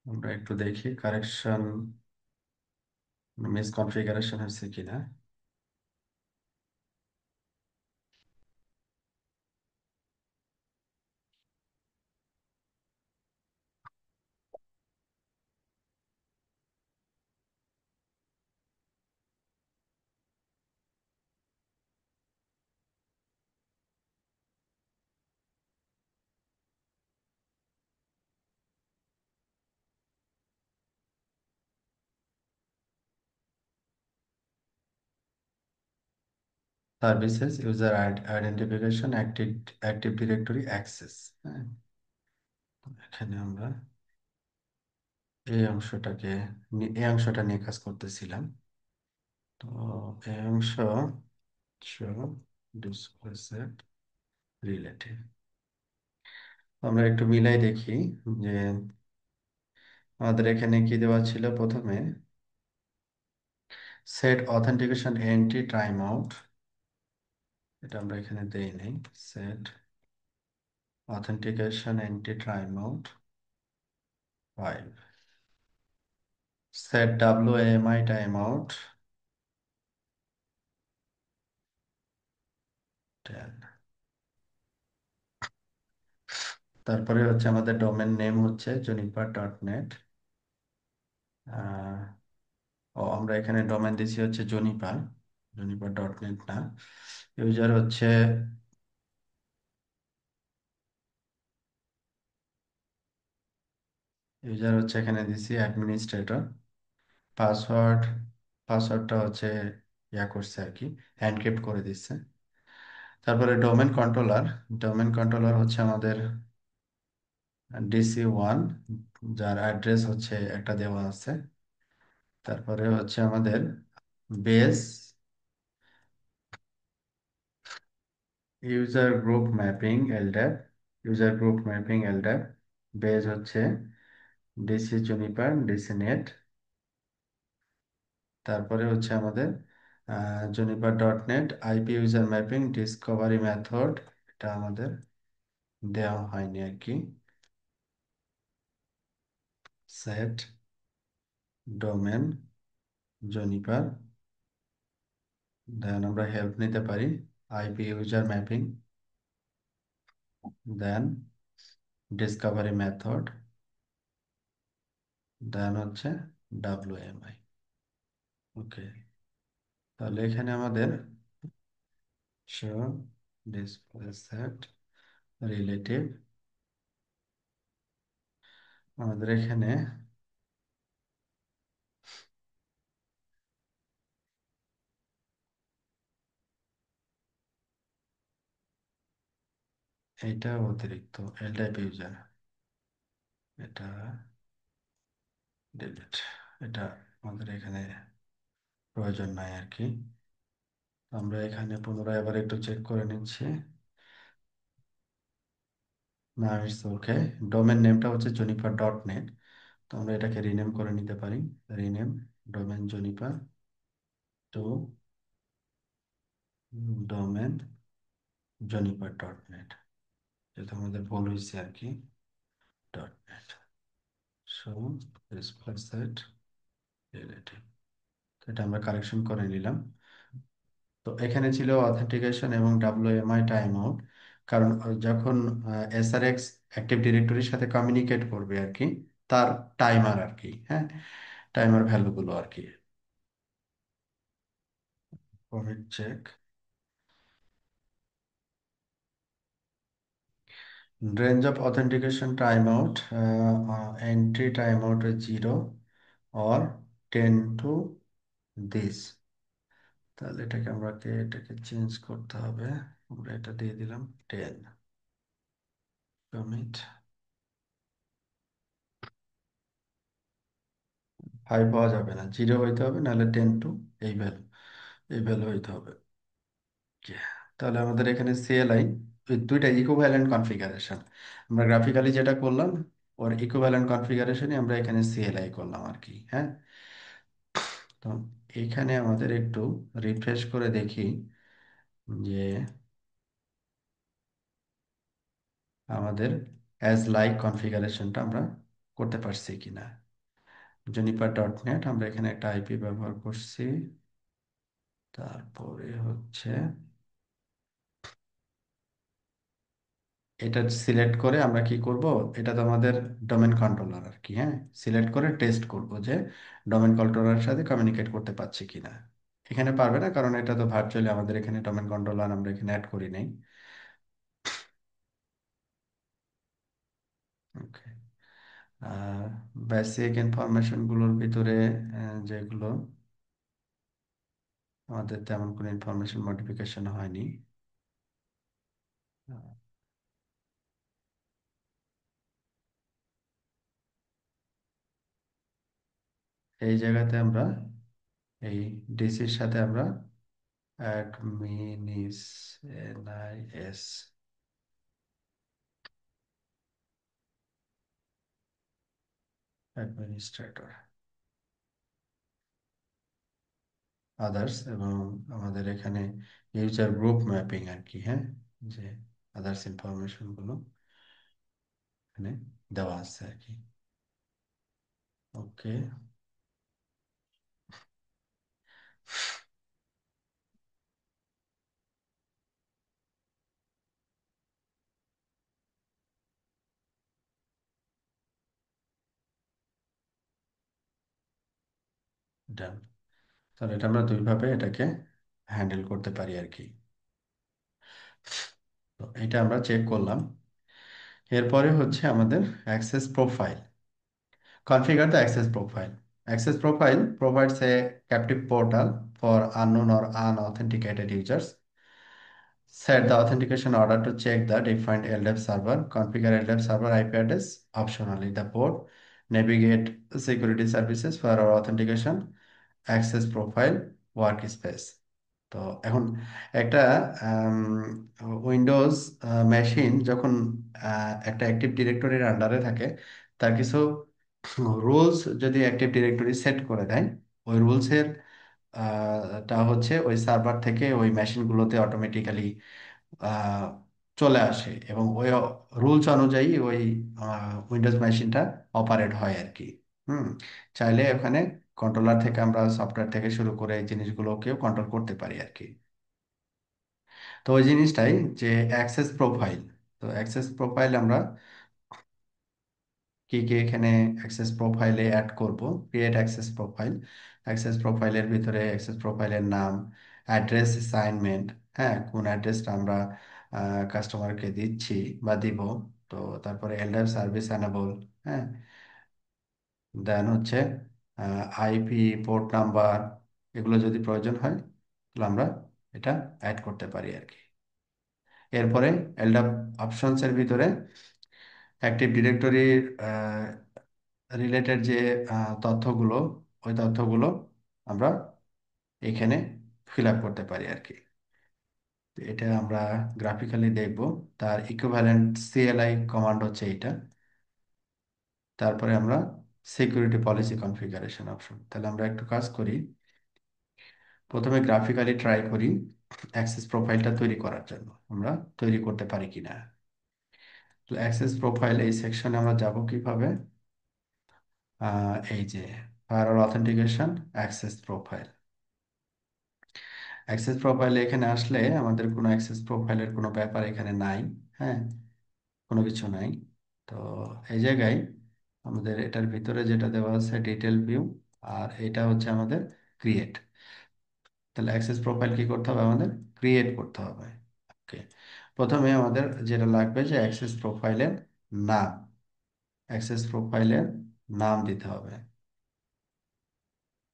আমরা একটু দেখি কারেকশন, মিসকনফিগারেশন হয়েছে কিনা। Services, user identification, active directory access. হ্যাঁ, এখানে আমরা এই অংশটা নিয়ে কাজ করতেছিলাম। তো এই অংশ ডিসপ্লে সেট রিলেটিভ, আমরা একটু মিলাই দেখি যে আমাদের এখানে কি দেওয়া ছিল প্রথমে। Set authentication entry time out, এটা আমরা এখানে দেই নাই। Set authentication entry time out 5, set WAMI time out 10। তারপরে হচ্ছে আমাদের ডোমেন নেম হচ্ছে juniper.net। ও আমরা এখানে ডোমেন দিছি হচ্ছে জুনিপার ডট নেট না। ইউজার হচ্ছে এখানে দিছি অ্যাডমিনিস্ট্রেটর। পাসওয়ার্ড, পাসওয়ার্ডটা হচ্ছে ইয়া করছে আর কি, এনক্রিপ্ট করে দিচ্ছে। তারপরে ডোমেন কন্ট্রোলার হচ্ছে আমাদের DC1, যার অ্যাড্রেস হচ্ছে একটা দেওয়া আছে। তারপরে হচ্ছে আমাদের base, user group mapping LDAP. Base হচ্ছে DC জুনিপার DC নেট। তারপরে হচ্ছে আমাদের Juniper dot net IP user mapping discovery method, এটা আমাদের দেওয়া হয়নি আর কি। সেট ডোমেন জুনিপার, দেন আমরা হেল্প নিতে পারি IP ইউজার ম্যাপিং, দেন ডিসকভারি মেথড, দেন হচ্ছে WMI। ওকে, তাহলে এখানে আমাদের শো ডিসপ্লে সেট রিলেটিভ, আমাদের এখানে এইটা অতিরিক্ত এলটাইপ ইউজার, এটা ডিলিট, এটা আমাদের এখানে প্রয়োজন নাই আর কি। আমরা এখানে পুনরায় আবার একটু চেক করে নিচ্ছি। না, ইটস ওকে। ডোমেন নেমটা হচ্ছে জুনিপার.নেট, তো আমরা এটাকে রিনেম করে নিতে পারি। Rename domain Juniper to domain Juniper dot net, যেটা আমাদের ভুল হয়েছে আর কি। .net show display set relative. তো এটা আমরা কারেকশন করে নিলাম। তো এখানে ছিল অথেন্টিকেশন এবং ডাব্লিউএমআই টাইম আউট, কারণ যখন এসআরএক্স অ্যাক্টিভ ডিরেক্টরির সাথে কমিউনিকেট করবে আর কি, তার টাইমার আর কি, হ্যাঁ, টাইমার ভ্যালুগুলো আর কি। Covid check, range of authentication time out, entry time out 0 or 10 to this. তাহলে এটাকে চেঞ্জ করতে হবে। আমরা এটা দিয়ে দিলাম 10। কমিট, 5 পাওয়া যাবে না, 0 হইতে হবে, নাহলে 10 টু এই ভ্যালু হইতে হবে। Yeah. তাহলে আমাদের এখানে সিএলআই দুইটা ইকুইভ্যালেন্ট কনফিগারেশন, আমরা গ্রাফিক্যালি যেটা করলাম ওর ইকুইভ্যালেন্ট কনফিগারেশনই আমরা এখানে সিএলআই করলাম আর কি, হ্যাঁ। তো এখানে আমাদের একটু রিফ্রেশ করে দেখি যে আমাদের অ্যাজ লাইক কনফিগারেশনটা আমরা করতে পারছি কিনা। জুনিপার.নেট, আমরা এখানে একটা আইপি ব্যবহার করছি। তারপরে হচ্ছে এটা সিলেক্ট করে আমরা কি করব, এটা তো আমাদের ডোমেন কন্ট্রোলার আর কি, হ্যাঁ। সিলেক্ট করে টেস্ট করব যে ডোমেন কন্ট্রোলারের সাথে কমিউনিকেট করতে পারছি কিনা। এখানে পারবে না, কারণ এটা তো ভার্চুয়ালি আমাদের এখানে ডোমেন কন্ট্রোলার আমরা এখানে অ্যাড করি নাই। ওকে, আর বেসিক ইনফরমেশন গুলোর ভিতরে যেগুলো আমাদের তেমন কোনো ইনফরমেশন মডিফিকেশন হয়নি। এই জায়গাতে আমরা এই ডিসির সাথে আমরা অ্যাডমিনিস, এনআইএস, অ্যাডমিনিস্ট্রেটর, আদার্স, এবং আমাদের এখানে ইউজার গ্রুপ ম্যাপিং আর কি, হ্যাঁ, যে আদার্স ইনফরমেশন গুলো এখানে দেওয়া আছে আর কি। ওকে, ডান। তাহলে এটা আমরা দুইভাবে এটাকে হ্যান্ডেল করতে পারি আর কি। তো এটা আমরা চেক করলাম। এরপরে হচ্ছে আমাদের access profile, configure the access profile. Access profile provides a captive portal for unknown or unauthenticated users. Set the authentication order to check the defined LDAP server. Configure LDAP server IP address optionally. The port. Navigate security services for our authentication. Access profile workspace. তো এখন একটা Windows machine যখন একটা active ডিরেক্টরির আন্ডারে থাকে, তার কিছু রুলস যদি অ্যাক্টিভ ডিরেক্টরি সেট করে দেয়, ওই রুলসের টা হচ্ছে ওই সার্ভার থেকে ওই মেশিনগুলোতে অটোমেটিক্যালি চলে আসে, এবং ওই রুলস অনুযায়ী ওই উইন্ডোজ মেশিনটা অপারেট হয় আর কি। হুম, চাইলে ওখানে কন্ট্রোলার থেকে আমরা সফটওয়্যার থেকে শুরু করে এই জিনিসগুলোকেও কন্ট্রোল করতে পারি আর কি। তো ওই জিনিসটাই যে অ্যাক্সেস প্রোফাইল। তো অ্যাক্সেস প্রোফাইল আমরা কি কি এখানে অ্যাক্সেস প্রোফাইলে অ্যাড করব। ক্রিয়েট অ্যাক্সেস প্রোফাইল, অ্যাক্সেস প্রোফাইলের ভিতরে অ্যাক্সেস প্রোফাইলের নাম, অ্যাড্রেস অ্যাসাইনমেন্ট, হ্যাঁ, কোন অ্যাড্রেসটা আমরা কাস্টমারকে দিচ্ছি বা দিব। তো তারপরে এলডার সার্ভিস অ্যানাবল, হ্যাঁ, দেন হচ্ছে আইপি, পোর্ট নাম্বার, এগুলো যদি প্রয়োজন হয় তাহলে আমরা এটা অ্যাড করতে পারি আর কি। এরপরে এলডার অপশনসের ভিতরে অ্যাক্টিভ ডিরেক্টরির রিলেটেড যে তথ্যগুলো, ওই তথ্যগুলো আমরা এখানে ফিল আপ করতে পারি আর কি। তো এটা আমরা গ্রাফিক্যালি দেখব। তার ইকুইভ্যালেন্ট সিএলআই কমান্ড হচ্ছে এইটা। তারপরে আমরা সিকিউরিটি পলিসি কনফিগারেশন অপশন। তাহলে আমরা একটু কাজ করি, প্রথমে গ্রাফিক্যালি ট্রাই করি অ্যাক্সেস প্রোফাইলটা তৈরি করার জন্য আমরা তৈরি করতে পারি কিনা। তো অ্যাক্সেস প্রোফাইল এই সেকশনে আমরা যাব কিভাবে, এই যে firewall authentication, access profile. Access প্রোফাইলে এখানে আসলে আমাদের কোনো অ্যাক্সেস প্রোফাইলের কোনো ব্যাপার এখানে নাই। হ্যাঁ, কোনো কিছু নাই। তো এই জায়গায় আমাদের এটার ভিতরে যেটা দেওয়া আছে ডিটেল ভিউ, আর এটা হচ্ছে আমাদের ক্রিয়েট। তাহলে অ্যাক্সেস প্রোফাইল কি করতে হবে আমাদের? ক্রিয়েট করতে হবে। ওকে, প্রথমে আমাদের যেটা লাগবে যে অ্যাক্সেস প্রোফাইলের নাম, অ্যাক্সেস প্রোফাইলের নাম দিতে হবে।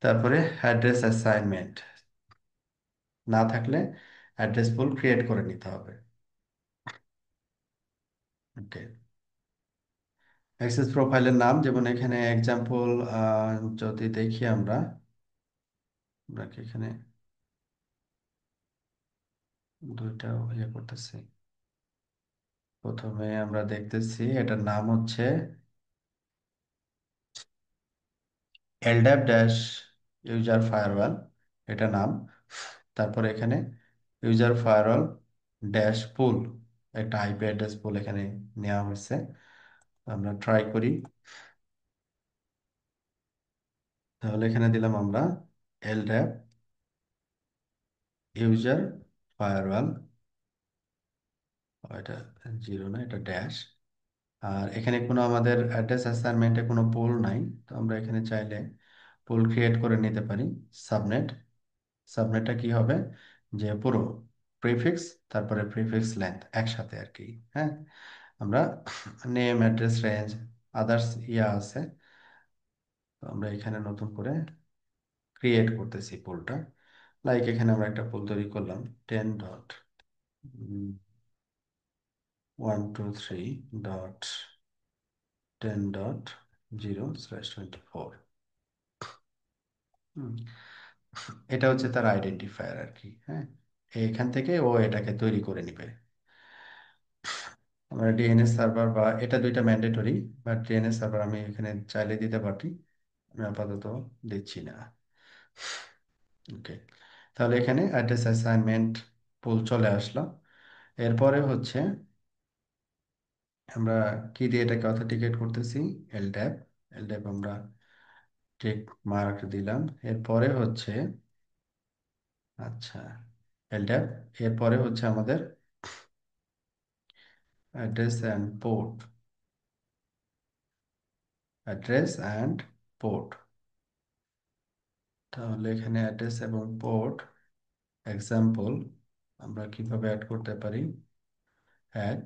তারপরে অ্যাড্রেস অ্যাসাইনমেন্ট না থাকলে অ্যাড্রেস পুল ক্রিয়েট করে নিতে হবে। ওকে, অ্যাক্সেস প্রোফাইলের নাম যেমন এখানে এক্সাম্পল যদি দেখি আমরা, আমরা কি এখানে দুইটা ইয়ে করতেছি। প্রথমে আমরা দেখতেছি এটার নাম হচ্ছে এলডাপ ড্যাশ ইউজার ফায়ারওয়াল, এটা নাম। তারপর এখানে ইউজার ফায়ারওয়াল ড্যাশ পুল, একটা আইপি অ্যাড্রেস পুল এখানে নেওয়া হয়েছে। আমরা ট্রাই করি। তাহলে এখানে দিলাম আমরা এলডাপ ইউজার ফায়ারওয়াল, এটা জিরো না, এটা ড্যাশ। আর এখানে কোনো আমাদের অ্যাড্রেস অ্যাসাইনমেন্টে কোনো পুল নাই, তো আমরা এখানে চাইলে পুল ক্রিয়েট করে নিতে পারি। সাবনেট, সাবনেটটা কি হবে যে পুরো প্রিফিক্স তারপরে প্রিফিক্স লেন্থ একসাথে আর কি। হ্যাঁ, আমরা নেম অ্যাড্রেস রেঞ্জ আদার্স ইয়া আছে, তো আমরা এখানে নতুন করে ক্রিয়েট করতেছি পুলটা। লাইক এখানে আমরা একটা পুল তৈরি করলাম 10.123.10.0/24। এটা হচ্ছে তার আইডেন্টিফায়ার আর কি। হ্যাঁ, এখান থেকে ও এটাকে তৈরি করে নিবে। আমরা ডিএনএস সার্ভার বা এটা দুইটা ম্যান্ডেটরি, বাট ডিএনএস সার্ভার আমি এখানে চাইলে দিতে পারি, আমি আপাতত দিচ্ছি না। ওকে, তাহলে এখানে অ্যাড্রেস অ্যাসাইনমেন্ট পুল চলে আসলো। এরপরে হচ্ছে আমরা কি দিয়ে এটাকে অথেন্টিকেট করতেছি? এলড্যাপ। এলড্যাপ আমরা টিক মার্ক দিলাম। এরপরে হচ্ছে, আচ্ছা, এলড্যাপ, এরপরে হচ্ছে আমাদের address and port, address and port. তাহলে এখানে অ্যাড্রেস এবং পোর্ট এক্সাম্পল আমরা কিভাবে অ্যাড করতে পারি? অ্যাড,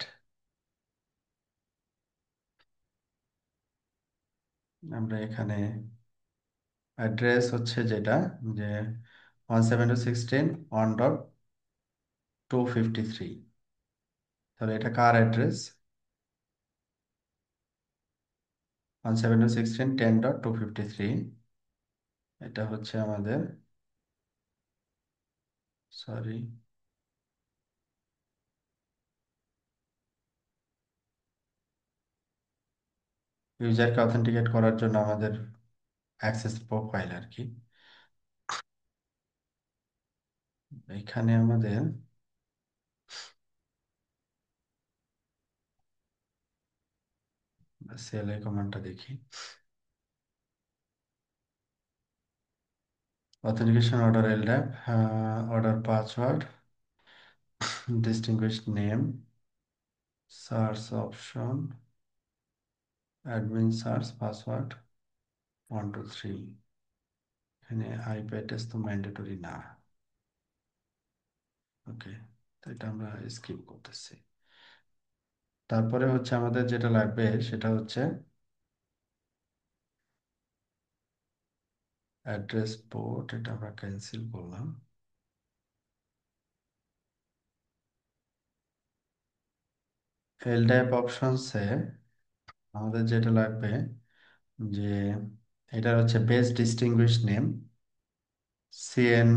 আমরা এখানে অ্যাড্রেস হচ্ছে যেটা যে 172.16.1.253, তাহলে এটা কার অ্যাড্রেস? 172.16.10.253, এটা হচ্ছে আমাদের, সরি, ইউজারকে অথেন্টিকেট করার জন্য আমাদের অ্যাক্সেস প্রোফাইল আর কি। এখানে আমাদের সিএলআই কমান্ডটা দেখি। Authentication order LDAP, order password, distinguished name, search option, admin search password 123। এখানে আইপি অ্যাড্রেস তো ম্যান্ডেটরি না। ওকে, তো এটা আমরা স্কিপ করতেছি। তারপরে হচ্ছে আমাদের যেটা লাগবে সেটা হচ্ছে অ্যাড্রেস পোর্ট, এটা আমরা ক্যান্সেল করলাম। এলড্যাপ অপশনসে আমাদের যেটা লাগবে যে এটা হচ্ছে বেস্ট ডিস্টিংগুইশ নেম, সিএন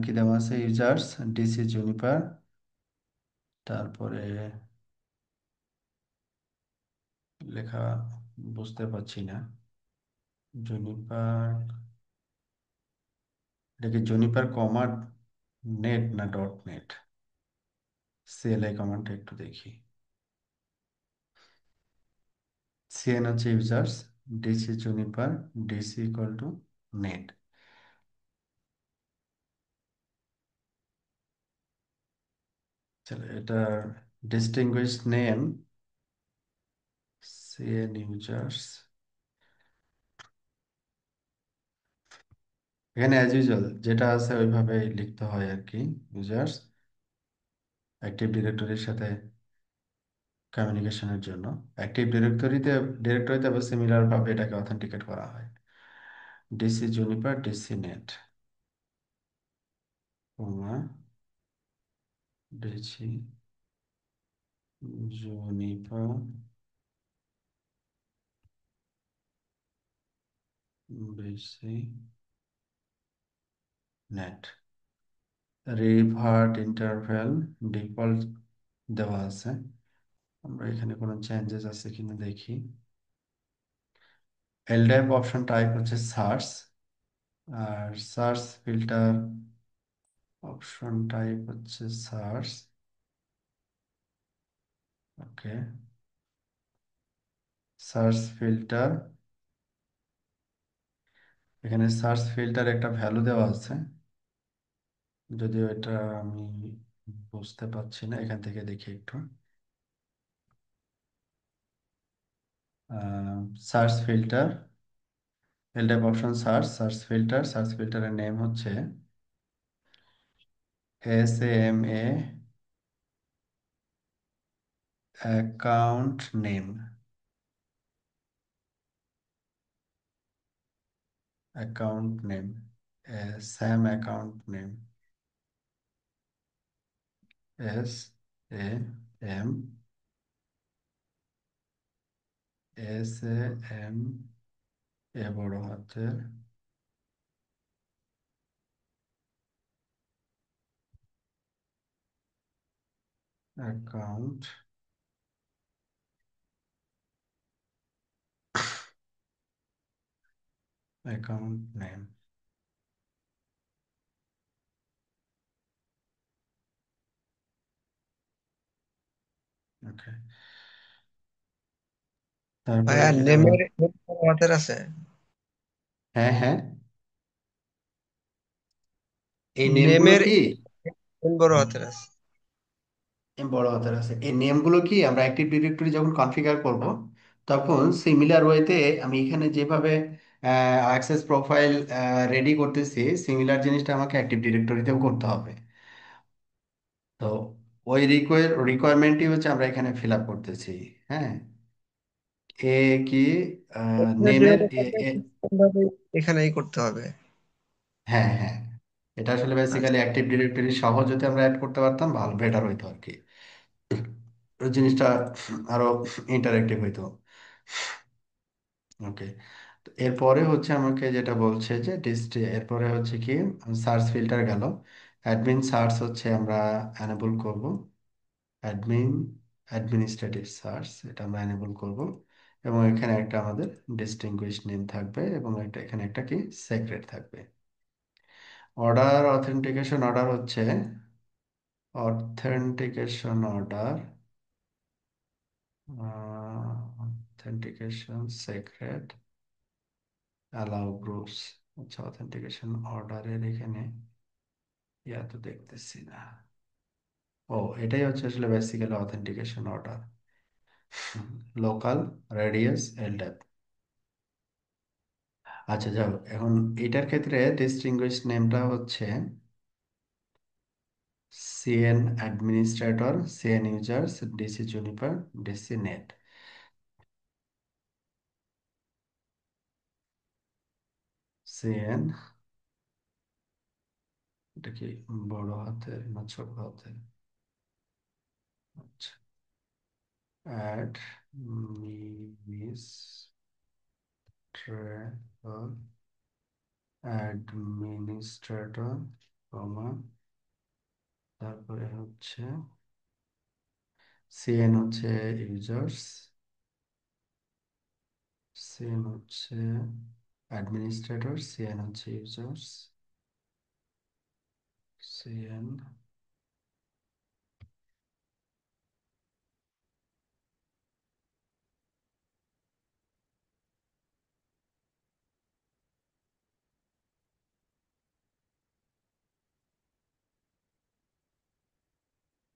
কি দেওয়া আছে, ইউজার্স ডিসি জুনিপার, তারপরে লেখা বুঝতে পারছি না, জুনিপার, এটা কি জুনিপার কমা নেট না ডট নেট? সিএলআই কমান্ডটা একটু দেখি। সিএন হচ্ছে users, DC Juniper, DC equal to net. চলো এটা ডিস্টিংগুইশ নেম সিএন ইউজার্স, এখানে অ্যাজ ইউজুয়াল যেটা আছে ওইভাবেই লিখতে হয় আর কি। ইউজার্স অ্যাক্টিভ ডিরেক্টরির সাথে কমিউনিকেশনের জন্য, অ্যাক্টিভ ডিরেক্টরিতে আবার সিমিলার ভাবে এটাকে অথেন্টিকেট করা হয়। DC Juniper DC net, comma DC Juniper DC net. Revert interval default দেওয়া আছে, আমরা এখানে কোনো চেঞ্জেস আছে কিনা দেখি। এলডাইভ অপশন টাইপ হচ্ছে সার্চ, আর সার্চ ফিল্টার অপশন টাইপ হচ্ছে সার্চ। ওকে, সার্চ ফিল্টার, এখানে সার্চ ফিল্টার একটা ভ্যালু দেওয়া আছে, যদিও এটা আমি বুঝতে পারছি না, এখান থেকে দেখি একটু। Search filter, LDAP option search, search filter, search ফিল্টারের নেম হচ্ছে SMA account name, account name, SAM account name, SAM, SAM, A বড় হাতের, অ্যাকাউন্ট, অ্যাকাউন্ট নেম। ওকে, তারপরে ভাইয়া যেটা নেমের হাতের আছে? হ্যাঁ হ্যাঁ, এই নেমগুলো নেমের কি বড় হাতের আছে? বড় হাতের আছে, এই নেমগুলো কি আমরা অ্যাক্টিভ ডিরেক্টরি যখন কনফিগার করব তখন সিমিলার ওয়েতে আমি এখানে যেভাবে অ্যাক্সেস প্রোফাইল রেডি করতেছি, সিমিলার জিনিসটা আমাকে অ্যাক্টিভ ডিরেক্টরিতেও করতে হবে। তো ওই রিকোয়ারমেন্টই হচ্ছে আমরা এখানে ফিল আপ করতেছি। হ্যাঁ, এ কি ওখানে নেমের যেভাবে করবে সেরকম ভাবে এখানেই করতে হবে। হ্যাঁ হ্যাঁ, এটা আসলে বেসিক্যালি আচ্ছা। অ্যাক্টিভ ডিরেক্টরি সহ যদি আমরা অ্যাড করতে পারতাম ভালো বেটার হইতো আর কি, ওই জিনিসটা আরো ইন্টারেক্টিভ হইতো। ওকে, এরপরে হচ্ছে আমাকে যেটা বলছে যে ডিস্ট্রি, এরপরে হচ্ছে কি সার্চ ফিল্টার গেল, অ্যাডমিন সার্চ হচ্ছে আমরা অ্যানেবল করব, অ্যাডমিন অ্যাডমিনিস্ট্রেটিভ সার্চ এটা আমরা অ্যানেবল করব, এবং এখানে একটা আমাদের ডিস্টিংগুইশ নেম থাকবে, এবং একটা এখানে একটা কি সেক্রেট থাকবে। অর্ডার অথেন্টিকেশন অর্ডার হচ্ছে authentication order, authentication secret allow groups. আচ্ছা, অথেন্টিকেশন অর্ডারের এখানে ইয়া তো দেখতেছি না। ও, এটাই হচ্ছে আসলে basically authentication order, local radius LDAP. আচ্ছা যাও, এখন এটার ক্ষেত্রে ডিস্টিংগুইশ নেমটা হচ্ছে CN administrator, CN users, DC Juniper, DC net. CN, এটা কি বড় হাতের না ছোট হাতের? আচ্ছা, অ্যাডমিনিস্ট্রেটর, অ্যাডমিনিস্ট্রেটর, কমা, তারপরে হচ্ছে সিএন হচ্ছে ইউজার্স, সিএন হচ্ছে অ্যাডমিনিস্ট্রেটর, সিএন হচ্ছে users, CN,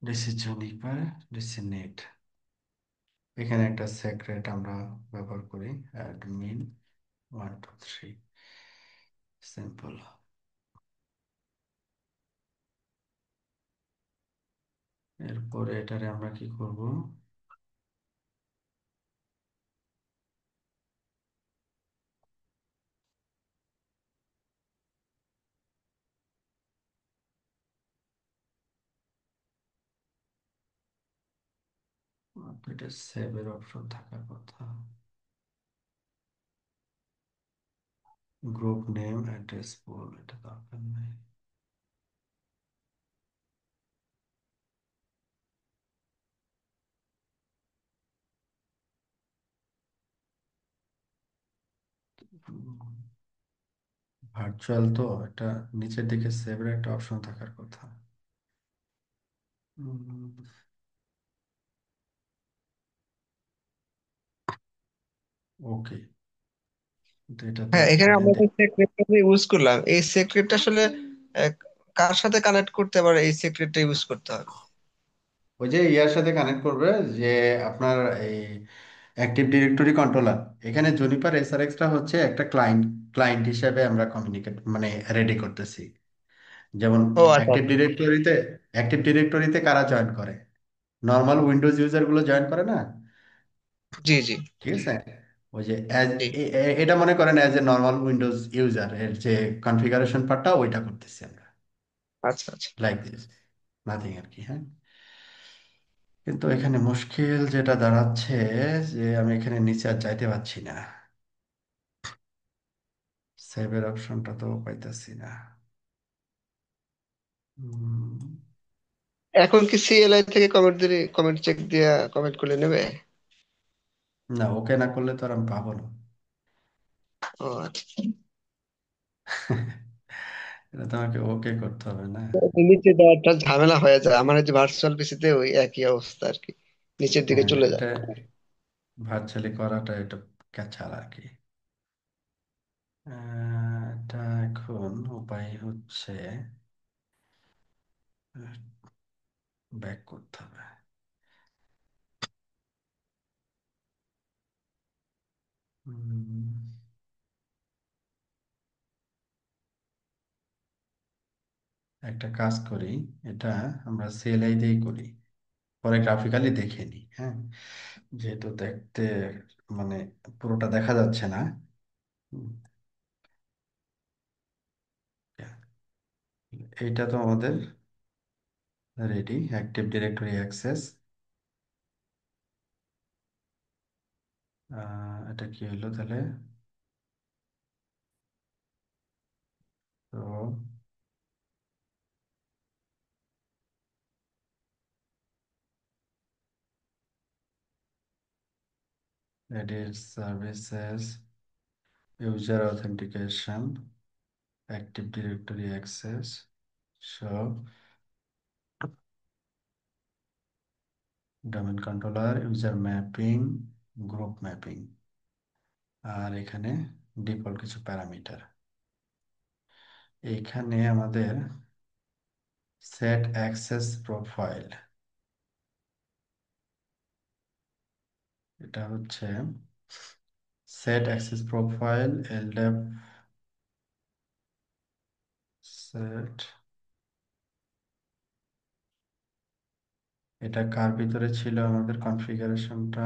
DC Juniper, DC net. এখানে একটা সেক্রেট আমরা ব্যবহার করি, অ্যাডমিন 1 2 3, সিম্পল। এরপরে এটারে আমরা কি করব, এটা সেভের অপশন থাকার কথা। গ্রুপ নেম অ্যাড্রেস পুল, এটা দরকার নেই। ভার্চুয়াল তো এটা, নিচের দিকে সেভের একটা অপশন থাকার কথা। ওকে, তো এটা তো হ্যাঁ, এখানে এখানে আমরা যে সেক্রেটটা ইউজ করলাম, এই সেক্রেটটা আসলে আহ, কার সাথে কানেক্ট করতে পারে, এই সেক্রেটটা ইউজ করতে হবে। ওই যে ইয়ার সাথে কানেক্ট করবে, যে আপনার এই অ্যাক্টিভ ডিরেক্টরি কন্ট্রোলার। এখানে জুনিপার এসআরএক্সটা হচ্ছে একটা ক্লায়েন্ট, ক্লায়েন্ট হিসেবে আমরা কমিউনিকেট মানে রেডি করতেছি। যেমন ও আচ্ছা অ্যাক্টিভ আচ্ছা। ডিরেক্টরিতে, অ্যাক্টিভ ডিরেক্টরিতে কারা জয়েন করে, নর্মাল উইন্ডোজ ইউজার গুলো জয়েন করে না? জি জি ঠিক আছে, ওই যে as জি। এটা মনে করেন as a normal Windows user এর যে কনফিগারেশন পার্টটা ওইটা করতেছি আমরা, আচ্ছা আচ্ছা। লাইক দিস, নাথিং আর কি। হ্যাঁ, কিন্তু এখানে মুশকিল যেটা দাঁড়াচ্ছে, যে আমি এখানে নিচে আর যাইতে পারছি না, সেভের অপশনটা তো পাইতেছি না। উম, এখন কি সিএলআই থেকে কমেন্ট দিলে, কমেন্ট চেক দিয়ে কমেন্ট করলে নেবে? না, ওকে না করলে তো আর আমি পাবো না। ও আচ্ছা। এটা তো আমাকে ওকে করতে হবে না। নিচে দেওয়াটা ঝামেলা হয়ে যায়, আমার এই যে ভার্চুয়াল পিসিতে ওই একই অবস্থা আর কি, নিচের দিকে হ্যাঁ, চলে যায়। এটা ভার্চুয়ালি করাটা এটা ক্যাচাল আর কি। এটা এখন উপায় হচ্ছে ব্যাক করতে হবে। উম, একটা কাজ করি, এটা আমরা সিএলআই দিয়েই করি, পরে গ্রাফিক্যালি দেখে নিই। হ্যাঁ, যেহেতু দেখতে মানে পুরোটা দেখা যাচ্ছে না। হুম, এইটা তো আমাদের রেডি, অ্যাক্টিভ ডিরেক্টরি অ্যাক্সেস। এটা কি হলো তাহলে? তো edit services, user authentication, active directory access সব, domain controller, user mapping, group mapping, আর এখানে ডিফল্ট কিছু প্যারামিটার। এইখানে আমাদের সেট অ্যাক্সেস প্রোফাইল, এটা হচ্ছে set access profile LDAP set. এটা কার ভিতরে ছিল আমাদের কনফিগারেশনটা?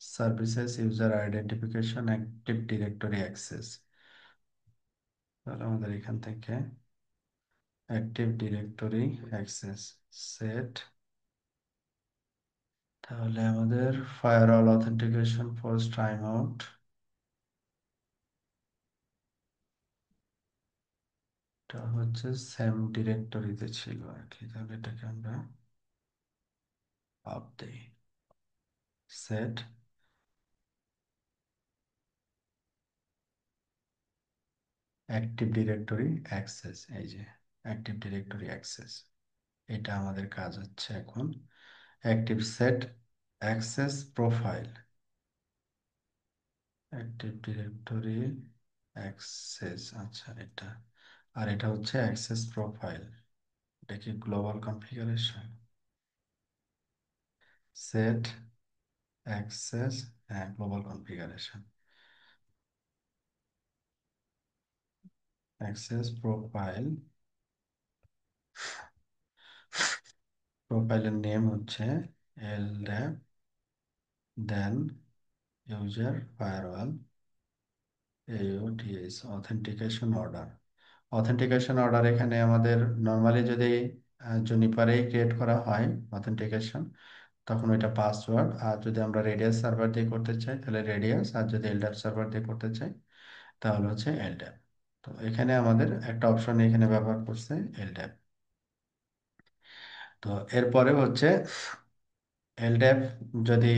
Services, user identification, active directory access. তাহলে আমাদের এখান থেকে অ্যাক্টিভ ডিরেক্টরি অ্যাক্সেস সেট, তাহলে আমাদের firewall authentication post time out, এটা হচ্ছে সেম ডিরেক্টরিতে ছিল আর কি। তাহলে এটাকে আমরা আপ দেই, সেট অ্যাক্টিভ ডিরেক্টরি অ্যাক্সেস। এই যে অ্যাক্টিভ ডিরেক্টরি অ্যাক্সেস, এটা আমাদের কাজ হচ্ছে এখন। Active set access profile, active directory access, আচ্ছা এটা আর এটা হচ্ছে অ্যাক্সেস প্রোফাইল। এটা কি গ্লোবাল কনফিগারেশন? সেট অ্যাক্সেস, হ্যাঁ গ্লোবাল কনফিগারেশন। অ্যাক্সেস প্রোফাইল, প্রোফাইলের নেম হচ্ছে LDAP, then user firewall, AOTS authentication order. Authentication order এখানে আমাদের নর্মালি যদি জুনিপারেই ক্রিয়েট করা হয় অথেন্টিকেশন, তখন ওইটা পাসওয়ার্ড। আর যদি আমরা রেডিয়াস সার্ভার দিয়ে করতে চাই তাহলে রেডিয়াস, আর যদি এলডাপ সার্ভার দিয়ে করতে চাই তাহলে হচ্ছে এলডাপ। তো এখানে আমাদের একটা অপশন এখানে ব্যবহার করছে এলডাপ। তো এরপরে হচ্ছে এলডাপ যদি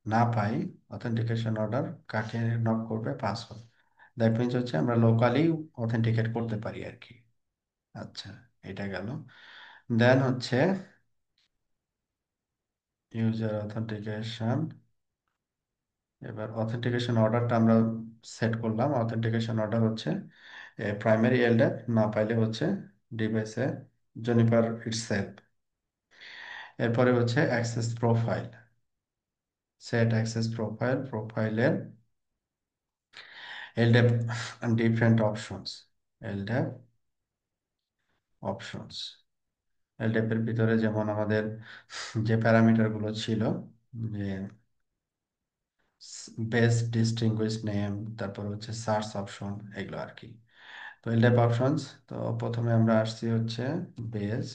না পাই, অথেন্টিকেশন অর্ডার কাকে নক করবে? পাসওয়ার্ড। দ্যাট মিনস হচ্ছে আমরা লোকালি অথেন্টিকেট করতে পারি আর কি। আচ্ছা, এটা গেল। দেন হচ্ছে ইউজার অথেন্টিকেশন। এবার অথেন্টিকেশন অর্ডারটা আমরা সেট করলাম। অথেন্টিকেশন অর্ডার হচ্ছে প্রাইমারি এলডার, না পাইলে হচ্ছে ডিভাইসে জনিপার ইটসেলফ। এরপরে হচ্ছে access profile. Set access profile, প্রোফাইলের এলডাপ ডিফারেন্ট অপশনস। এলডাপ অপশনস, এলডাপের ভিতরে যেমন আমাদের যে প্যারামিটার গুলো ছিল, যে বেস্ট ডিস্টিংগুইশ নেম, তারপর হচ্ছে সার্চ অপশন, এগুলো আর কি। তো এলডাপ অপশনস, তো প্রথমে আমরা আসছি হচ্ছে বেস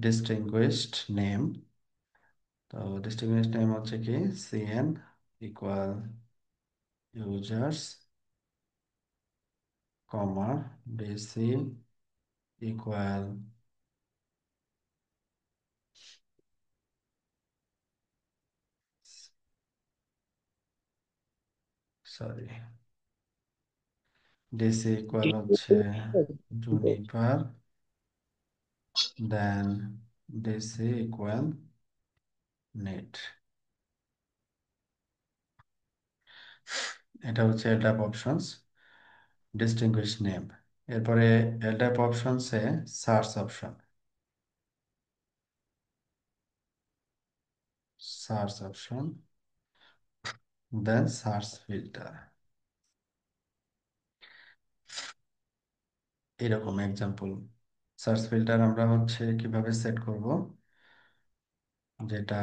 ডিস্টিংগুইশড নেম। তো ডিস্টিংগুইশড নেম হচ্ছে কি CN equal users comma DC equal, sorry, DC equal হচ্ছে Juniper, then DC equal net. এটা হচ্ছে এলডাপ অপশনস ডিস্টিংগুইশ নেম। এরপরে এলডাপ অপশনসে search option, search option, then search filter. এরকম example. Search filter আমরা হচ্ছে কিভাবে সেট করব, যেটা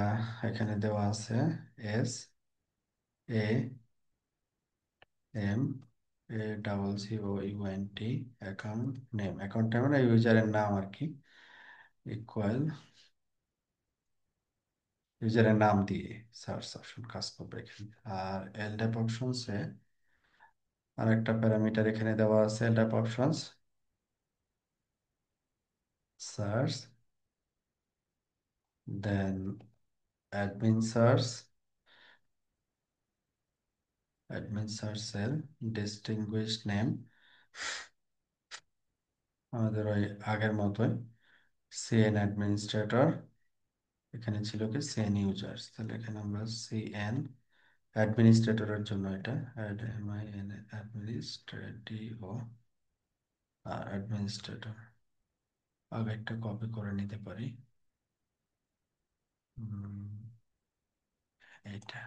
এখানে দেওয়া আছে, SAM ACCOUNT account name, account name মানে ইউজারের নাম আর কি, ইকুয়াল ইউজারের নাম দিয়ে সার্চ অপশন কাজ করবে এখানে। আর এলডাপ অপশনসে আর একটা প্যারামিটার এখানে দেওয়া আছে, এলডাপ অপশনস সার্চ, দেন অ্যাডমিন সার্চ, অ্যাডমিন সার্চের ডিস্টিংগুইশ নেম আমাদের ওই আগের মতোই সিএন অ্যাডমিনিস্ট্রেটর। এখানে ছিল কি সিএন ইউজার্স, তাহলে এখানে আমরা সিএন অ্যাডমিনিস্ট্রেটরের জন্য এটা অ্যাডমিনিস্ট্রেটিভ আর অ্যাডমিনিস্ট্রেটর আগে একটা কপি করে নিতে পারি। উম, এইটা,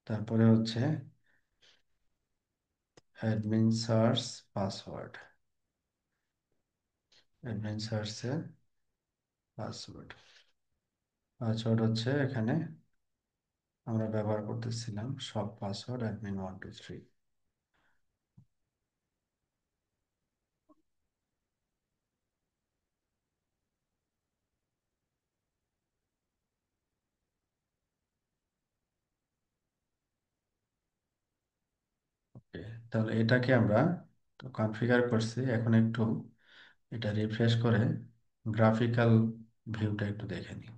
তারপরে হচ্ছে অ্যাডমিন সার্চ পাসওয়ার্ড, অ্যাডমিন সার্চের পাসওয়ার্ড। পাসওয়ার্ড হচ্ছে এখানে আমরা ব্যবহার করতেছিলাম সব পাসওয়ার্ড admin123। ওকে, তাহলে এটাকে আমরা তো কনফিগার করছি। এখন একটু এটা রিফ্রেশ করে গ্রাফিক্যাল ভিউটা একটু দেখে নিই।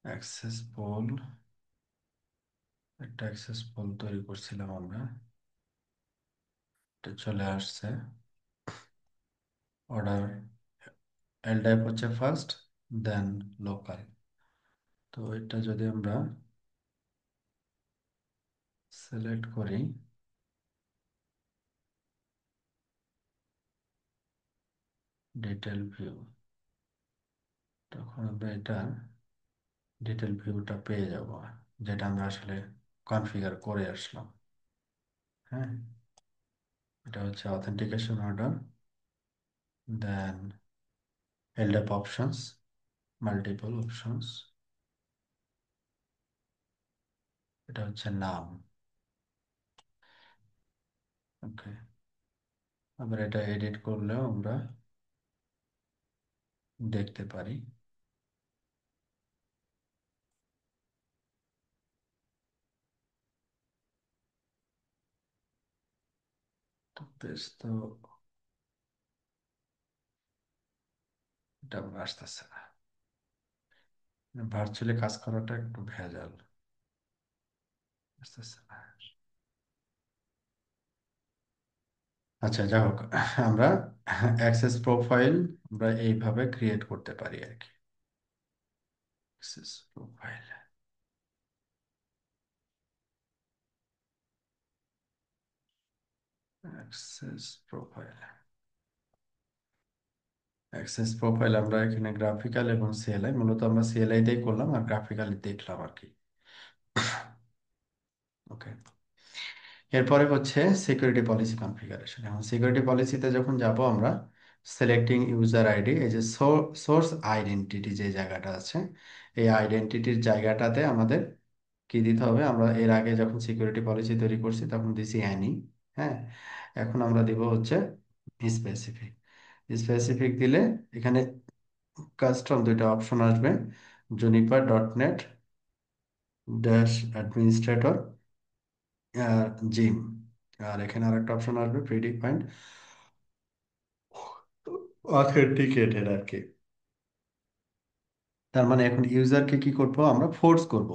অ্যাক্সেস পোল, একটা অ্যাক্সেস পোল তৈরি করছিলাম আমরা। এটা চলে আসছে। অর্ডার এল টাইপ হচ্ছে ফার্স্ট, দেন লোকাল। তো এটা যদি আমরা সিলেক্ট করি, ডিটেল ভিউ, তখন আমরা এটা ডিটেল ভিউটা পেয়ে যাব, যেটা আমরা আসলে কনফিগার করে আসলাম। হ্যাঁ, এটা হচ্ছে অথেন্টিকেশন অর্ডার, দেন এলডাপ অপশনস, মাল্টিপল অপশনস, এটা হচ্ছে নাম। ওকে, আবার এটা এডিট করলেও আমরা দেখতে পারি। তো বেশ, তো এটা আমার আসতেছে না, ভার্চুয়ালি কাজ করাটা একটু ভেজাল, আসতেছে না। আচ্ছা, যাই হোক, আমরা অ্যাক্সেস প্রোফাইল আমরা এইভাবে ক্রিয়েট করতে পারি আর কি। Access profile, access profile, access profile আমরা এখানে গ্রাফিক্যাল এবং সিএলআই, মূলত আমরা সিএলআই দিয়ে করলাম আর গ্রাফিক্যালি দেখলাম আর কি। ওকে, এরপরে হচ্ছে সিকিউরিটি পলিসি কনফিগারেশন। এখন সিকিউরিটি পলিসিতে যখন যাব আমরা, সিলেক্টিং ইউজার আইডি, এই যে সোর্স আইডেন্টিটি যে জায়গাটা আছে, এই আইডেন্টিটির জায়গাটাতে আমাদের কি দিতে হবে? আমরা এর আগে যখন সিকিউরিটি পলিসি তৈরি করছি তখন দিছি অ্যানি। হ্যাঁ, এখন আমরা দিব হচ্ছে স্পেসিফিক। স্পেসিফিক দিলে এখানে কাস্টম দুইটা অপশন আসবে, Juniper dot net dash administrator Jim. আর এখানে আরেকটা অপশন আসবে, প্রিডিফাইন্ড অথেন্টিকেটেড আর কি। তার মানে এখন ইউজারকে কি করব, আমরা ফোর্স করব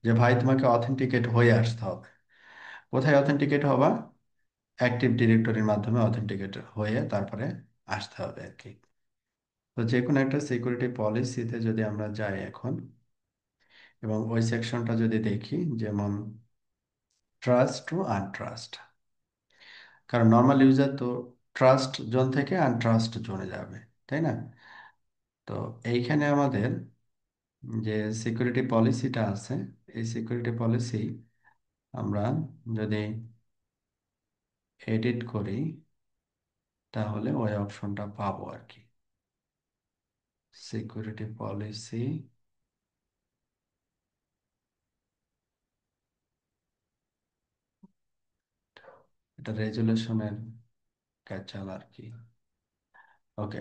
যে ভাই তোমাকে অথেন্টিকেট হয়ে আসতে হবে। কোথায় অথেন্টিকেট হবা? অ্যাক্টিভ ডিরেক্টরির মাধ্যমে অথেন্টিকেট হয়ে তারপরে আসতে হবে আর কি। তো যে কোনো একটা সিকিউরিটি পলিসিতে যদি আমরা যাই এখন, এবং ওই সেকশনটা যদি দেখি, যেমন ট্রাস্ট টু আনট্রাস্ট, কারণ নর্মাল ইউজার তো ট্রাস্ট জোন থেকে আনট্রাস্ট জোনে যাবে, তাই না? তো এইখানে আমাদের যে সিকিউরিটি পলিসিটা আছে, এই সিকিউরিটি পলিসি আমরা যদি এডিট করি তাহলে ওই অপশনটা পাবো আর কি। সিকিউরিটি পলিসি, এটা রেজুলেশনের ক্যাচাল আর কি। ওকে,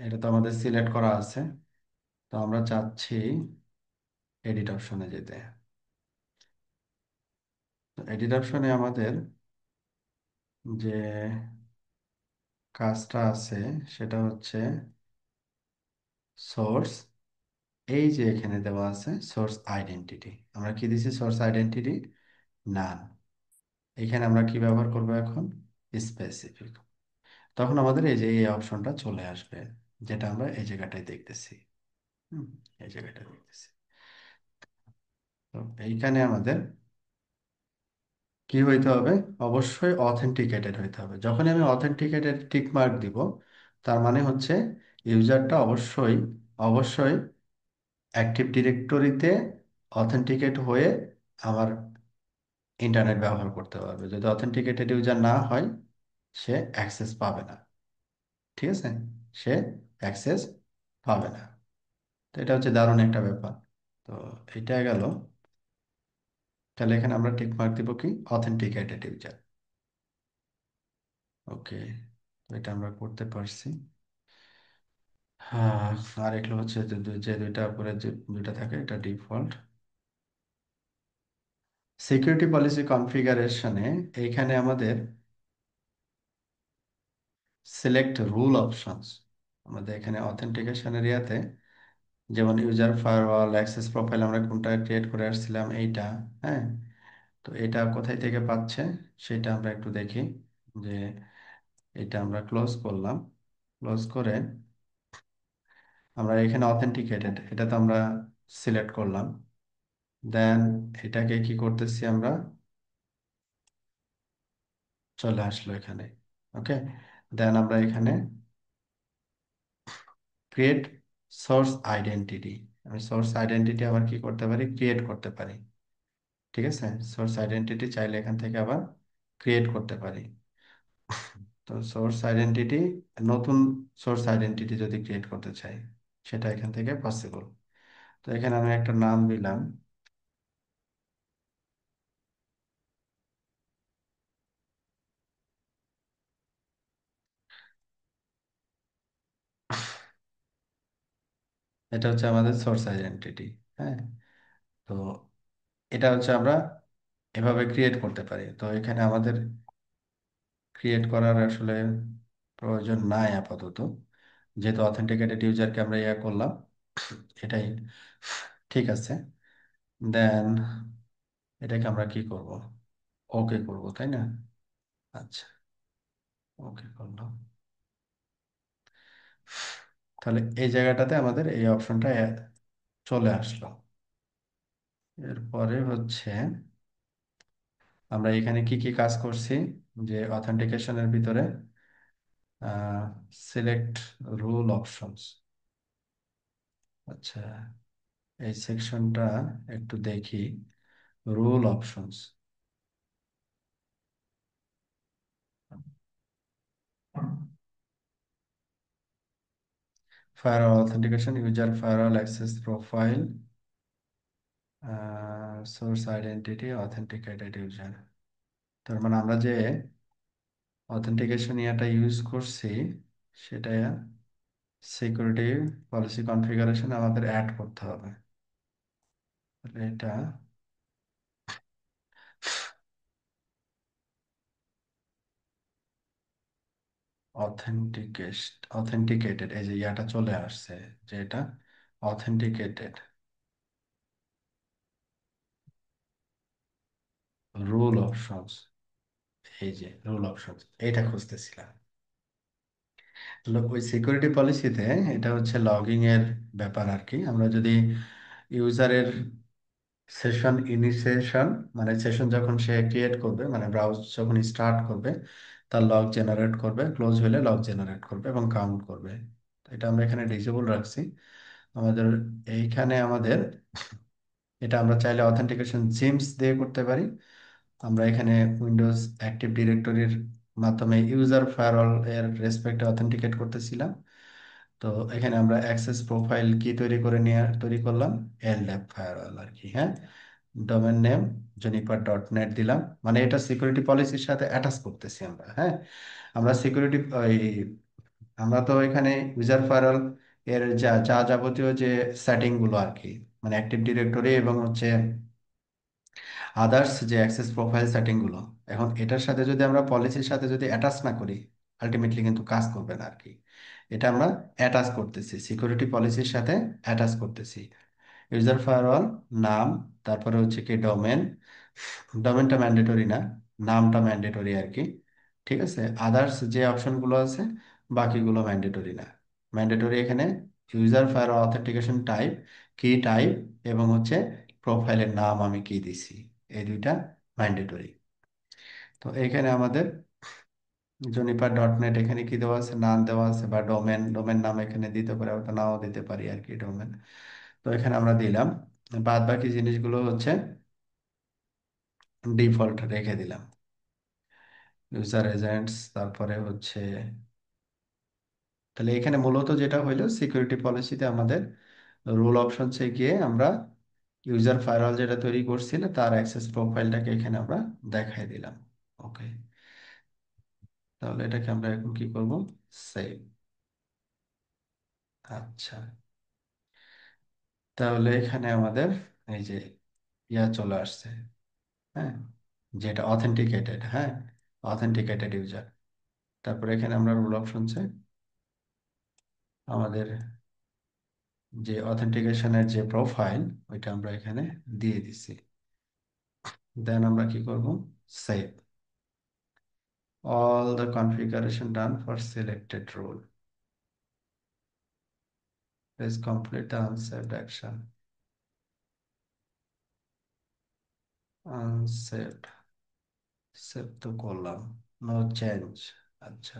এটা তো আমাদের সিলেক্ট করা আছে, তো আমরা চাচ্ছি এডিট অপশনে যেতে। এডিট অপশনে আমাদের যে কাজটা আছে সেটা হচ্ছে সোর্স, এই যে এখানে দেওয়া আছে সোর্স আইডেন্টিটি, আমরা কি দিছি? সোর্স আইডেন্টিটি নান। এখানে আমরা কি ব্যবহার করব এখন? স্পেসিফিক। তখন আমাদের এই যে এই অপশনটা চলে আসবে, যেটা আমরা এই জায়গাটায় দেখতেছি। হুম, এই জায়গাটা দেখতেছি। তো এইখানে আমাদের কি হইতে হবে? অবশ্যই অথেন্টিকেটেড হইতে হবে। যখন আমি অথেন্টিকেটেড টিক মার্ক দিব, তার মানে হচ্ছে ইউজারটা অবশ্যই অবশ্যই অ্যাক্টিভ ডিরেক্টরিতে অথেন্টিকেট হয়ে আমার ইন্টারনেট ব্যবহার করতে পারবে। যদি অথেন্টিকেটেড ইউজার না হয়, সে অ্যাক্সেস পাবে না। ঠিক আছে, সে অ্যাক্সেস পাবে না। তো এটা হচ্ছে দারুণ একটা ব্যাপার। তো এটা গেল। তাহলে এখানে আমরা টিক মার্ক দিব কি? Authenticated user. ওকে, তো এটা আমরা করতে পারছি। হ্যাঁ, আর এগুলো হচ্ছে যে দুইটা উপরে যে দুইটা থাকে, এটা ডিফল্ট। সিকিউরিটি পলিসি কনফিগারেশনে এইখানে আমাদের সিলেক্ট রুল অপশনস, আমাদের এখানে অথেন্টিকেশন এরিয়াতে, যেমন ইউজার ফায়ারওয়াল, অ্যাক্সেস প্রোফাইল আমরা কোনটা ক্রিয়েট করে আসছিলাম এইটা। হ্যাঁ, তো এটা কোথায় থেকে পাচ্ছে সেটা আমরা একটু দেখি। যে এটা আমরা ক্লোজ করলাম, ক্লোজ করে আমরা এখানে অথেন্টিকেটেড এটা তো আমরা সিলেক্ট করলাম। দেন এটাকে কি করতেছি আমরা, চলে আসলো এখানে। ওকে, দেন আমরা এখানে ক্রিয়েট সোর্স আইডেন্টিটি, আমি সোর্স আইডেন্টিটি আবার কি করতে পারি, ক্রিয়েট করতে পারি। ঠিক আছে, সোর্স আইডেন্টিটি চাইলে এখান থেকে আবার ক্রিয়েট করতে পারি। তো সোর্স আইডেন্টিটি, নতুন সোর্স আইডেন্টিটি যদি ক্রিয়েট করতে চাই সেটা এখান থেকে পসিবল। তো এখানে আমি একটা নাম দিলাম। এটা হচ্ছে আমাদের সোর্স আইডেন্টিটি। হ্যাঁ, তো এটা হচ্ছে আমরা এভাবে ক্রিয়েট করতে পারি। তো এখানে আমাদের ক্রিয়েট করার আসলে প্রয়োজন নাই আপাতত, যেহেতু অথেন্টিকেটেড ইউজারকে আমরা ইয়া করলাম, এটাই ঠিক আছে। দেন এটাকে আমরা কি করব, ওকে করব, তাই না? আচ্ছা, ওকে করলাম। তাহলে এই জায়গাটাতে আমাদের এই অপশনটা চলে আসলো। এরপরে হচ্ছে আমরা এখানে কি কি কাজ করছি, যে অথেন্টিকেশনের ভিতরে সিলেক্ট রুল অপশনস। আচ্ছা, এই সেকশনটা একটু দেখি। Rule options, firewall authentication, user firewall access profile, source identity, authenticated user. তার মানে আমরা যে অথেন্টিকেশন ইয়াটা ইউজ করছি সেটা সিকিউরিটি পলিসি কনফিগারেশন আমাদের অ্যাড করতে হবে। তাহলে এটা অথেন্টিকেটেড, এই যে ইয়াটা চলে আসছে, যে এটা অথেন্টিকেটেড রুল অপশনস। এই যে রুল অপশনস, এটা খুঁজতেছিলাম। ওই সিকিউরিটি পলিসিতে এটা হচ্ছে লগইং এর ব্যাপার আর কি। আমরা যদি ইউজারের সেশন ইনিশিয়েশন, মানে সেশন যখন সে ক্রিয়েট করবে, মানে ব্রাউজ যখন স্টার্ট করবে, তার লগ জেনারেট করবে, ক্লোজ হলে লগ জেনারেট করবে এবং কাউন্ট করবে। তো এটা আমরা এখানে ডিসেবল রাখছি। আমাদের এইখানে আমাদের এটা আমরা চাইলে অথেন্টিকেশন জিমস দিয়ে করতে পারি। আমরা এখানে উইন্ডোজ অ্যাক্টিভ ডিরেক্টরির মাধ্যমে ইউজার ফায়ারওয়াল এর রেসপেক্টে অথেন্টিকেট করতেছিলাম। তো এখানে আমরা অ্যাক্সেস প্রোফাইল কি তৈরি করলাম, এলডাপ ফায়ারওয়াল আর কি। হ্যাঁ, domain name Juniper dot net দিলাম, মানে এটা সিকিউরিটি পলিসির সাথে অ্যাটাচ করতেছি আমরা। হ্যাঁ, আমরা সিকিউরিটি, আমরা তো এখানে ইউজার ফায়ারওয়াল এর যা যা যাবতীয় যে সেটিং গুলো আর কি, মানে অ্যাক্টিভ ডিরেক্টরি এবং হচ্ছে আদার্স যে অ্যাক্সেস প্রোফাইল সেটিং গুলো, এখন এটার সাথে যদি আমরা পলিসির সাথে যদি অ্যাটাচ না করি, আলটিমেটলি কিন্তু কাজ করবে না আর কি। এটা আমরা অ্যাটাচ করতেছি, সিকিউরিটি পলিসির সাথে অ্যাটাচ করতেছি। ইউজার ফায়ারওয়াল নাম, তারপরে হচ্ছে কি ডোমেন, ডোমেনটা ম্যান্ডেটরি না, নামটা ম্যান্ডেটরি আর কি। ঠিক আছে, আদার্স যে অপশনগুলো আছে বাকিগুলো ম্যান্ডেটরি না। ম্যান্ডেটরি এখানে ইউজার ফায়ারওয়াল অথেন্টিকেশন টাইপ, কি টাইপ, এবং হচ্ছে প্রোফাইলের নাম আমি কি দিছি, এই দুইটা ম্যান্ডেটরি। তো এখানে আমাদের জুনিপার ডট নেট এখানে কি দেওয়া আছে, নাম দেওয়া আছে, বা ডোমেন, ডোমেন নাম এখানে দিতে পারে, ওটা নাও দিতে পারি আর কি ডোমেন। তো এখানে আমরা দিলাম। বাদ বাকি জিনিসগুলো হচ্ছে ডিফল্ট রেখে দিলাম। ইউজার এজেন্টস, তারপরে হচ্ছে, তাহলে এখানে মূলত যেটা হইলো সিকিউরিটি পলিসিতে আমাদের রুল অপশনসে গিয়ে আমরা ইউজার ফায়ারওয়াল যেটা তৈরি করছিল তার অ্যাক্সেস প্রোফাইলটাকে এখানে আমরা দেখাই দিলাম। ওকে, তাহলে এটাকে আমরা এখন কি করব, সেভ। আচ্ছা, তাহলে এখানে আমাদের এই যে ইয়া চলে আসছে। হ্যাঁ, যেটা অথেন্টিকেটেড, হ্যাঁ, অথেন্টিকেটেড ইউজার। তারপরে এখানে আমরা রুল অপশনসে আমাদের যে অথেন্টিকেশনের যে প্রোফাইল ওইটা আমরা এখানে দিয়ে দিছি। দেন আমরা কি করব, save all the configuration done for selected rule. Please complete the unsaved action. Unsaved, save তো করলাম, নো চেঞ্জ। আচ্ছা,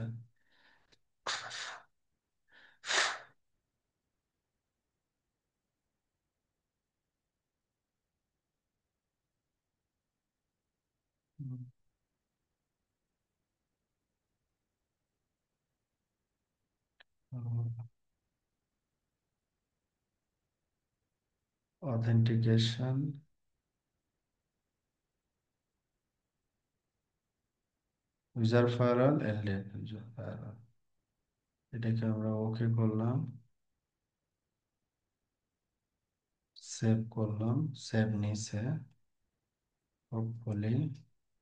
authentication, user firewall, LDF user firewall, এটাকে আমরা ওকে করলাম, সেভ করলাম, সেভ নিছে হোপফুলি।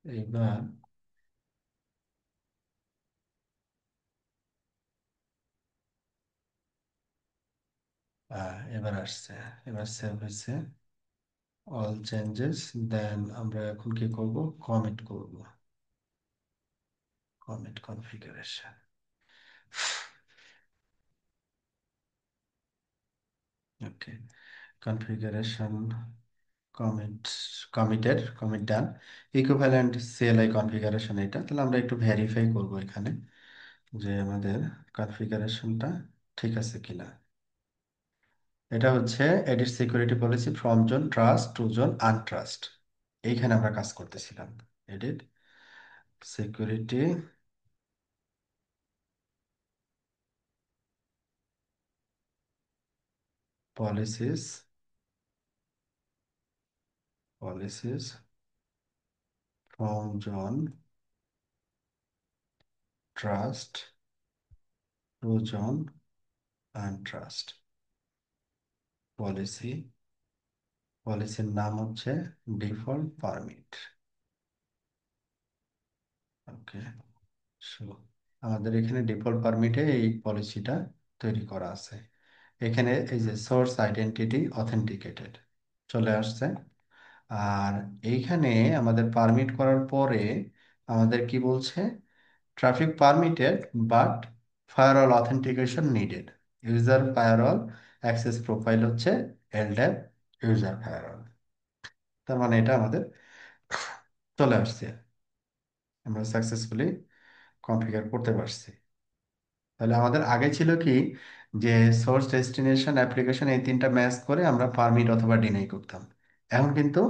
এইবার এবার আসছে, এবার সেভ হয়েছে অল চেঞ্জেস। দেন আমরা এখন কি করব, কমিট করব, কমিট কনফিগারেশন। ওকে, কনফিগারেশন কমিট, কমিট ডান। ইকুইভ্যালেন্ট সিএলআই কনফিগারেশন এটা, তাহলে আমরা একটু ভেরিফাই করব এখানে যে আমাদের কনফিগারেশনটা ঠিক আছে কিনা। এটা হচ্ছে edit security policy from zone trust to zone untrust, এইখানে আমরা কাজ করতেছিলাম। Edit security policies, policies from zone trust to zone untrust. Policy, পলিসির নাম হচ্ছে ডিফল্ট পারমিট। ওকে, সো আমাদের এখানে ডিফল্ট পারমিটে এই পলিসিটা তৈরি করা আছে। এখানে এই যে সোর্স আইডেন্টিটি অথেন্টিকেটেড চলে আসছে। আর এইখানে আমাদের পারমিট করার পরে আমাদের কি বলছে, traffic permitted but firewall authentication needed. User firewall access profile হচ্ছে এলড্যাপ ইউজার ফায়ারওয়াল। তার মানে এটা আমাদের চলে আসছে, আমরা সাকসেসফুলি কনফিগার করতে পারছি। তাহলে আমাদের আগে ছিল কি, যে সোর্স ডেস্টিনেশন অ্যাপ্লিকেশন এই তিনটা ম্যাচ করে আমরা পারমিট অথবা ডিনাই করতাম। এখন কিন্তু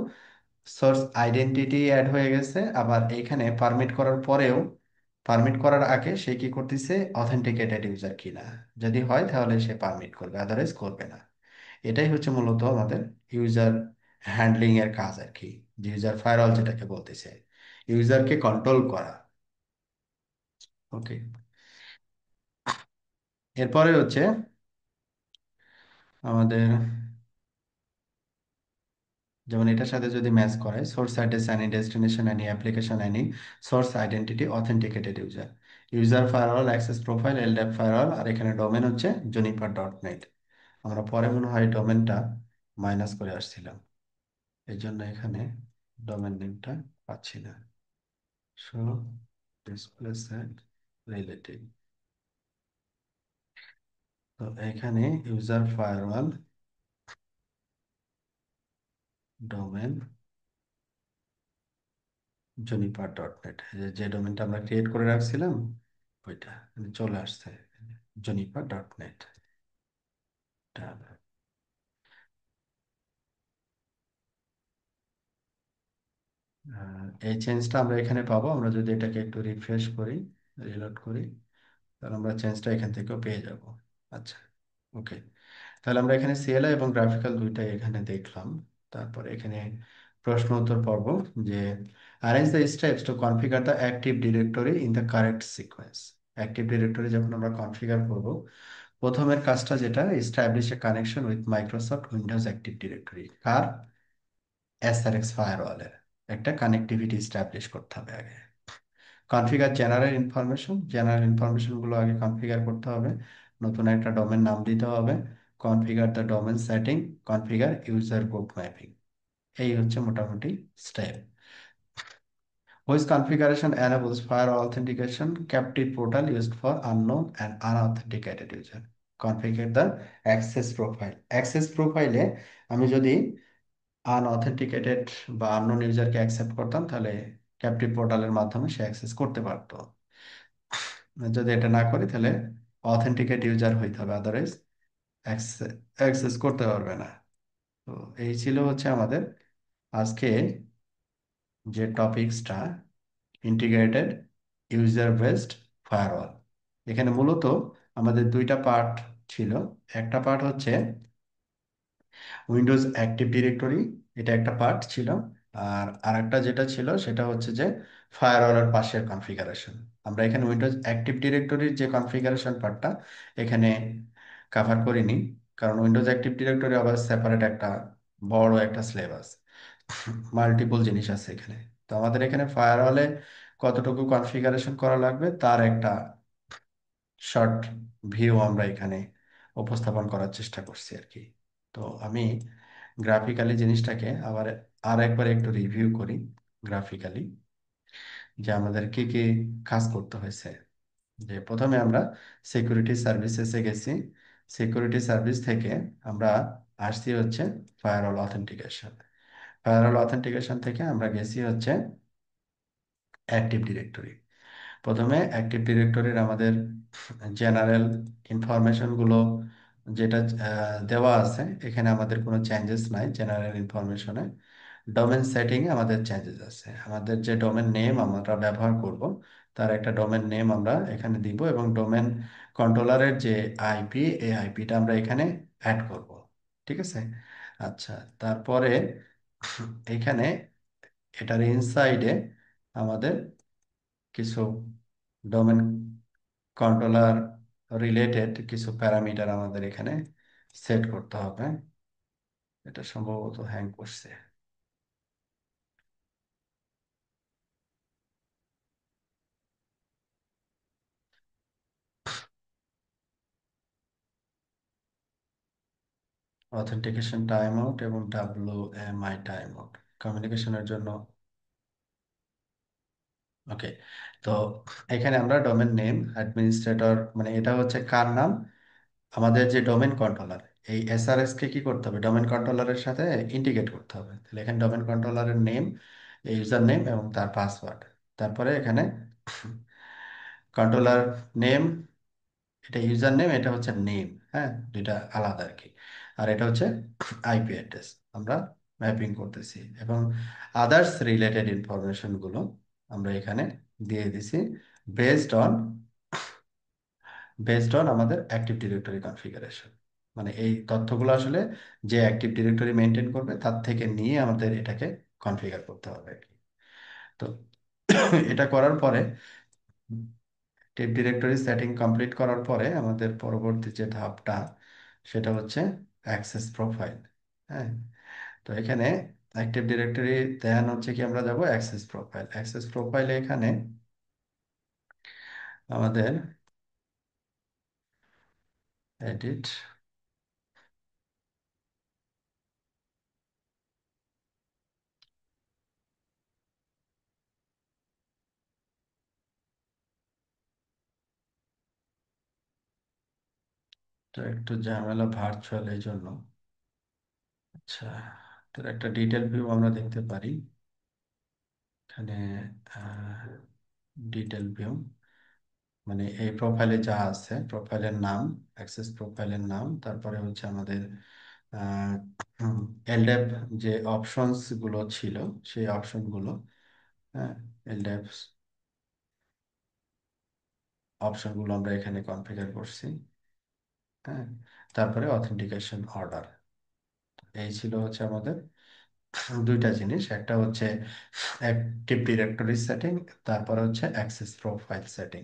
সোর্স আইডেন্টিটি অ্যাড হয়ে গেছে, আবার এইখানে পারমিট করার পরেও, পারমিট করার আগে সে কি করতেছে, অথেন্টিকেটেড ইউজার কিনা, যদি হয় তাহলে সে পারমিট করবে, আদারওয়াইজ করবে না। এটাই হচ্ছে মূলত আমাদের ইউজার হ্যান্ডলিং এর কাজ আর কি, যে ইউজার ফায়ারওয়াল যেটাকে বলতেছে, ইউজারকে কন্ট্রোল করা। ওকে, এরপরে হচ্ছে আমাদের, যেমন এটার সাথে যদি ম্যাচ করে, source address any, destination any, application any, source identity authenticated user, user firewall access profile LDAP firewall, আর এখানে ডোমেন হচ্ছে juniper.net। আমরা পরে মনে হয় ডোমেনটা মাইনাস করে আসছিলাম, এই জন্য এখানে ডোমেন নেমটা পাচ্ছি না। সো ডিসপ্লে সেট রিলেটিভ, তো এখানে ইউজার ফায়ারওয়াল ডোমেন juniper.net, যে ডোমেনটা আমরা ক্রিয়েট করে রাখছিলাম ওইটা চলে আসছে, juniper.net। এই চেঞ্জটা আমরা এখানে পাবো, আমরা যদি এটাকে একটু রিফ্রেশ করি, রিলোড করি, তাহলে আমরা চেঞ্জটা এখান থেকেও পেয়ে যাব। আচ্ছা, ওকে, তাহলে আমরা এখানে সিএলআই এবং গ্রাফিক্যাল দুইটাই এখানে দেখলাম। তারপর এখানে প্রশ্ন উত্তর পর্ব, যে arrange the steps to configure the active directory in the correct sequence. Active directory যখন আমরা কনফিগার করব, প্রথমের কাজটা যেটা, establish a connection with Microsoft Windows active directory, কার, এসআরএক্স ফায়ারওয়ালের একটা কানেক্টিভিটি এস্টাবলিশ করতে হবে আগে। Configure general information, general information গুলো আগে কনফিগার করতে হবে, নতুন একটা ডোমেন নাম দিতে হবে, configure the domain setting, configure user group mapping. এই হচ্ছে মোটামুটি step. Which configuration enables firewall authentication? Captive portal used for unknown and unauthenticated user. Configure the access profile. Access profile এ আমি যদি আনঅথেন্টিকেটেড বা আননোন ইউজারকে অ্যাকসেপ্ট করতাম, তাহলে ক্যাপটিভ পোর্টালের মাধ্যমে সে অ্যাক্সেস করতে পারতো। যদি এটা না করি তাহলে অথেন্টিকেট ইউজার হইতে হবে, আদারওয়াইজ অ্যাক্সেস করতে পারবে না। তো এই ছিল হচ্ছে আমাদের আজকে যে টপিকসটা, ইন্টিগ্রেটেড ইউজার বেসড ফায়ারওয়াল। এখানে মূলত আমাদের দুইটা পার্ট ছিল। একটা পার্ট হচ্ছে উইন্ডোজ অ্যাক্টিভ ডিরেক্টরি, এটা একটা পার্ট ছিল। আর আরেকটা যেটা ছিল সেটা হচ্ছে যে ফায়ারওয়ালের পাশের কনফিগারেশন। আমরা এখানে উইন্ডোজ অ্যাক্টিভ ডিরেক্টরির যে কনফিগারেশন পার্টটা এখানে কাভার করিনি, কারণ উইন্ডোজ অ্যাক্টিভ ডিরেক্টরি আবার সেপারেট একটা বড় একটা সিলেবাস, মাল্টিপল জিনিস আছে এখানে। তো আমাদের এখানে ফায়ারওয়ালে কতটুকু কনফিগারেশন করা লাগবে তার একটা শর্ট ভিউ আমরা এখানে উপস্থাপন করার চেষ্টা করছি আর কি। তো আমি গ্রাফিক্যালি জিনিসটাকে আবার আর একবার একটু রিভিউ করি গ্রাফিক্যালি, যে আমাদের কি কি কাজ করতে হয়েছে। যে প্রথমে আমরা সিকিউরিটি সার্ভিসেসে গেছি, সিকিউরিটি সার্ভিস থেকে আমরা আসছি হচ্ছে ফায়ারওয়াল অথেন্টিকেশন, ফায়ারওয়াল অথেন্টিকেশন থেকে আমরা গেছি হচ্ছে অ্যাক্টিভ ডিরেক্টরি। প্রথমে অ্যাক্টিভ ডিরেক্টরির আমাদের জেনারেল ইনফরমেশনগুলো যেটা দেওয়া আছে, এখানে আমাদের কোনো চেঞ্জেস নাই জেনারেল ইনফরমেশনে। ডোমেন সেটিংয়ে আমাদের চেঞ্জেস আছে, আমাদের যে ডোমেন নেম আমরা ব্যবহার করব তার একটা ডোমেন নেম আমরা এখানে দিব, এবং ডোমেন কন্ট্রোলারের যে আইপি, এই আইপিটা আমরা এখানে অ্যাড করব। ঠিক আছে। আচ্ছা, তারপরে এখানে এটার ইনসাইডে আমাদের কিছু ডোমেন কন্ট্রোলার রিলেটেড কিছু প্যারামিটার আমাদের এখানে সেট করতে হবে। এটা সম্ভবত হ্যাং করছে। অথেন্টিকেশন টাইম আউট এবং WMI টাইম আউট কমিউনিকেশনের জন্য। ওকে। তো এখানে আমরা ডোমেন নেম অ্যাডমিনিস্ট্রেটর, মানে এটা হচ্ছে কার নাম, আমাদের যে ডোমেন কন্ট্রোলার, এই এসআরএস কে কি করতে হবে, ডোমেন কন্ট্রোলারের সাথে ইন্টিগ্রেট করতে হবে। তাহলে এখানে ডোমেন কন্ট্রোলারের নেম, ইউজার নেম এবং তার পাসওয়ার্ড। তারপরে এখানে কন্ট্রোলার নেম, এটা ইউজার নেম, এটা হচ্ছে নেম, হ্যাঁ, দুইটা আলাদা আর কি। আর এটা হচ্ছে আইপি অ্যাড্রেস আমরা ম্যাপিং করতেছি, এবং আদার্স রিলেটেড ইনফরমেশন গুলো আমরা এখানে দিয়ে দিছি বেসড অন আমাদের অ্যাক্টিভ ডিরেক্টরি কনফিগারেশন। মানে এই তথ্যগুলো আসলে যে অ্যাক্টিভ ডিরেক্টরি মেনটেন করবে তার থেকে নিয়ে আমাদের এটাকে কনফিগার করতে হবে আর কি। তো এটা করার পরে, টেপ ডিরেক্টরি সেটিং কমপ্লিট করার পরে আমাদের পরবর্তী যে ধাপটা সেটা হচ্ছে অ্যাক্সেস প্রোফাইল। হ্যাঁ। তো এখানে অ্যাক্টিভ ডিরেক্টরি দেন হচ্ছে কি আমরা যাব অ্যাক্সেস প্রোফাইল। অ্যাক্সেস প্রোফাইলে এখানে আমাদের এডিট, তো একটু ঝামেলা ভার্চুয়াল এই জন্য। আচ্ছা, তো একটা ডিটেল ভিউ আমরা দেখতে পারি এখানে, ডিটেল ভিউ মানে এই প্রোফাইলে যা আছে, প্রোফাইলের নাম, অ্যাক্সেস প্রোফাইলের নাম, তারপরে হচ্ছে আমাদের এলডেপ যে অপশনস গুলো ছিল সেই অপশন গুলো, হ্যাঁ, এলডেপ অপশন গুলো আমরা এখানে কনফিগার করছি। হ্যাঁ। তারপরে অথেন্টিকেশন অর্ডার, এই ছিল হচ্ছে আমাদের দুইটা জিনিস, একটা হচ্ছে অ্যাক্টিভ ডিরেক্টরি সেটিং, তারপরে হচ্ছে অ্যাক্সেস প্রোফাইল সেটিং।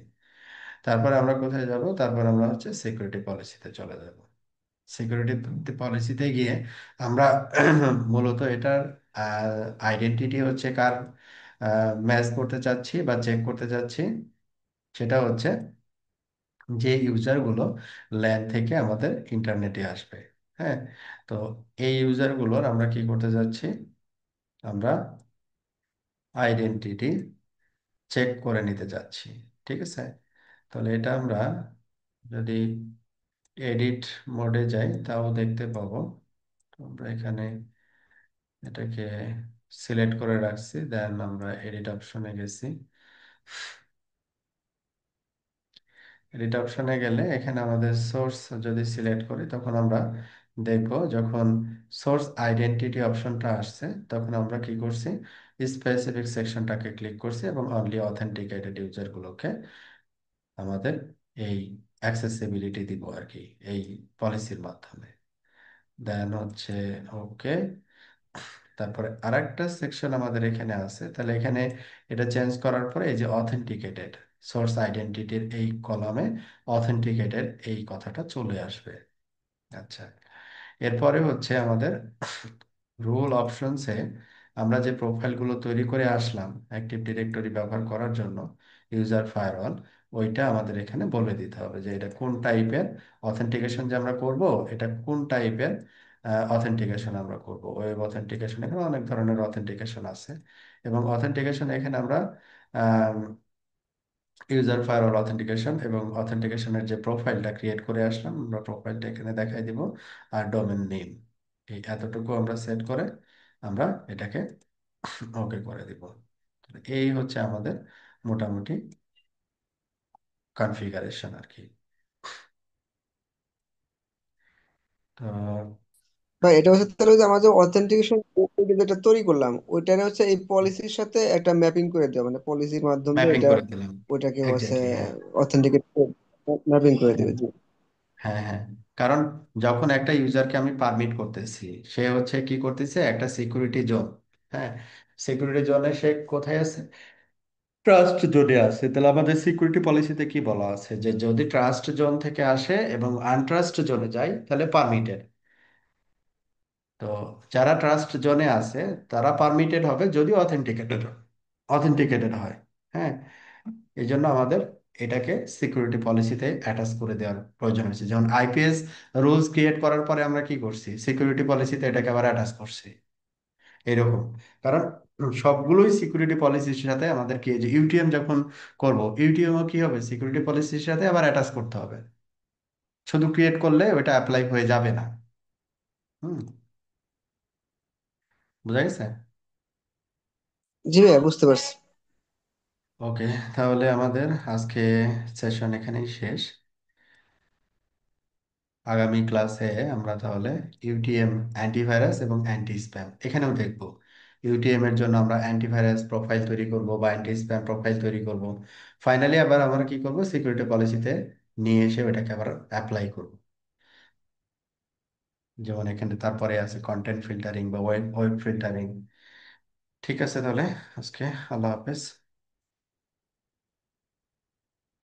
তারপরে আমরা কোথায় যাব, তারপর আমরা হচ্ছে সিকিউরিটি পলিসিতে চলে যাব। সিকিউরিটি পলিসিতে গিয়ে আমরা মূলত এটার আইডেন্টিটি হচ্ছে কার ম্যাচ করতে চাচ্ছি বা চেক করতে চাচ্ছি, সেটা হচ্ছে যে ইউজারগুলো ল্যান থেকে আমাদের ইন্টারনেটে আসবে। হ্যাঁ। তো এই ইউজারগুলোর আমরা কি করতে যাচ্ছি, আমরা আইডেন্টিটি চেক করে নিতে যাচ্ছি। ঠিক আছে, তাহলে এটা আমরা যদি এডিট মোডে যাই তাও দেখতে পাবো। তো আমরা এখানে এটাকে সিলেক্ট করে রাখছি, দেন আমরা এডিট অপশনে গেছি। এডিট অপশনে গেলে এখানে আমাদের সোর্স যদি সিলেক্ট করি তখন আমরা দেখব যখন সোর্স আইডেন্টিটি অপশনটা আসছে তখন আমরা কি করছি, স্পেসিফিক সেকশনটাকে ক্লিক করছি এবং অনলি অথেন্টিকেটেড ইউজারগুলোকে আমাদের এই অ্যাক্সেসিবিলিটি দিব আর কি, এই পলিসির মাধ্যমে। দেন হচ্ছে ওকে। তারপরে আরেকটা সেকশন আমাদের এখানে আছে, তাহলে এখানে এটা চেঞ্জ করার পরে এই যে অথেন্টিকেটেড সোর্স আইডেন্টিটির এই কলামে অথেন্টিকেটেড এই কথাটা চলে আসবে। আচ্ছা, এরপরে হচ্ছে আমাদের রোল অপশনসে আমরা যে প্রোফাইলগুলো তৈরি করে আসলাম অ্যাক্টিভ ডিরেক্টরি ব্যবহার করার জন্য ইউজার ফায়ারওয়াল, ওইটা আমাদের এখানে বলে দিতে হবে যে এটা কোন টাইপের অথেন্টিকেশন যে আমরা করব, এটা কোন টাইপের অথেন্টিকেশন আমরা করব। ওয়েব অথেন্টিকেশন, এখানে অনেক ধরনের অথেন্টিকেশন আছে এবং অথেন্টিকেশন এখানে আমরা ইউজার ফায়ারওয়াল অথেন্টিকেশন এবং অথেন্টিকেশনের যে প্রোফাইলটা ক্রিয়েট করে আসলাম আমরা প্রোফাইলটা এখানে দেখাই দিব, আর ডোমেন নেম এই এতটুকু আমরা সেট করে আমরা এটাকে ওকে করে দিব। এই হচ্ছে আমাদের মোটামুটি কনফিগারেশন আর কি। তো ভাই এটা হচ্ছে তাহলে যে আমরা যে অথেন্টিকেশন যেটা তৈরি করলাম ওইটারে হচ্ছে এই পলিসির সাথে একটা ম্যাপিং করে দেওয়া, মানে পলিসির মাধ্যমে ম্যাপিং এটা করে দিলাম, ওইটাকে হচ্ছে এক্স্যাক্টলি হ্যাঁ। অথেন্টিকেট ম্যাপিং করে হ্যাঁ দিবে, জি। হ্যাঁ হ্যাঁ, কারণ যখন একটা ইউজারকে আমি পারমিট করতেছি সে হচ্ছে কি করতেছে একটা সিকিউরিটি জোন। হ্যাঁ, সিকিউরিটি জোনে সে কোথায় আছে, ট্রাস্ট জোনে আছে। তাহলে আমাদের সিকিউরিটি পলিসিতে কি বলা আছে যে যদি ট্রাস্ট জোন থেকে আসে এবং আনট্রাস্ট জোনে যায় তাহলে পারমিটেড। তো যারা ট্রাস্ট জোনে আছে তারা পারমিটেড হবে যদি অথেন্টিকেটেড হয়। হ্যাঁ, এই জন্য আমাদের এটাকে সিকিউরিটি পলিসিতে অ্যাটাচ করে দেওয়ার প্রয়োজন হয়েছে। যেমন আইপিএস রুলস ক্রিয়েট করার পরে আমরা কি করছি, সিকিউরিটি পলিসিতে এটাকে আবার অ্যাটাচ করছি এরকম। কারণ সবগুলোই সিকিউরিটি পলিসির সাথে আমাদের কি, যে ইউটিএম যখন করব ইউটিএমও কি হবে সিকিউরিটি পলিসির সাথে আবার অ্যাটাচ করতে হবে, শুধু ক্রিয়েট করলে ওটা অ্যাপ্লাই হয়ে যাবে না। হুম, বোঝা গেছে? জি ভাইয়া, বুঝতে পারছি। ওকে, তাহলে আমাদের আজকে সেশন এখানেই শেষ। আগামী ক্লাসে আমরা তাহলে ইউটিএম অ্যান্টিভাইরাস এবং অ্যান্টি স্প্যাম এখানেও দেখব। ইউটিএম এর জন্য আমরা অ্যান্টিভাইরাস প্রোফাইল তৈরি করব বা অ্যান্টি স্প্যাম প্রোফাইল তৈরি করব। ফাইনালি আবার আমরা কি করব, সিকিউরিটি পলিসিতে নিয়ে এসে ওটাকে আবার অ্যাপ্লাই করব। যেমন এখানে তারপরে আছে কন্টেন্ট ফিল্টারিং বা ওয়েব ওয়েব ফিল্টারিং। ঠিক আছে তাহলে আজকে আল্লাহ হাফেজ।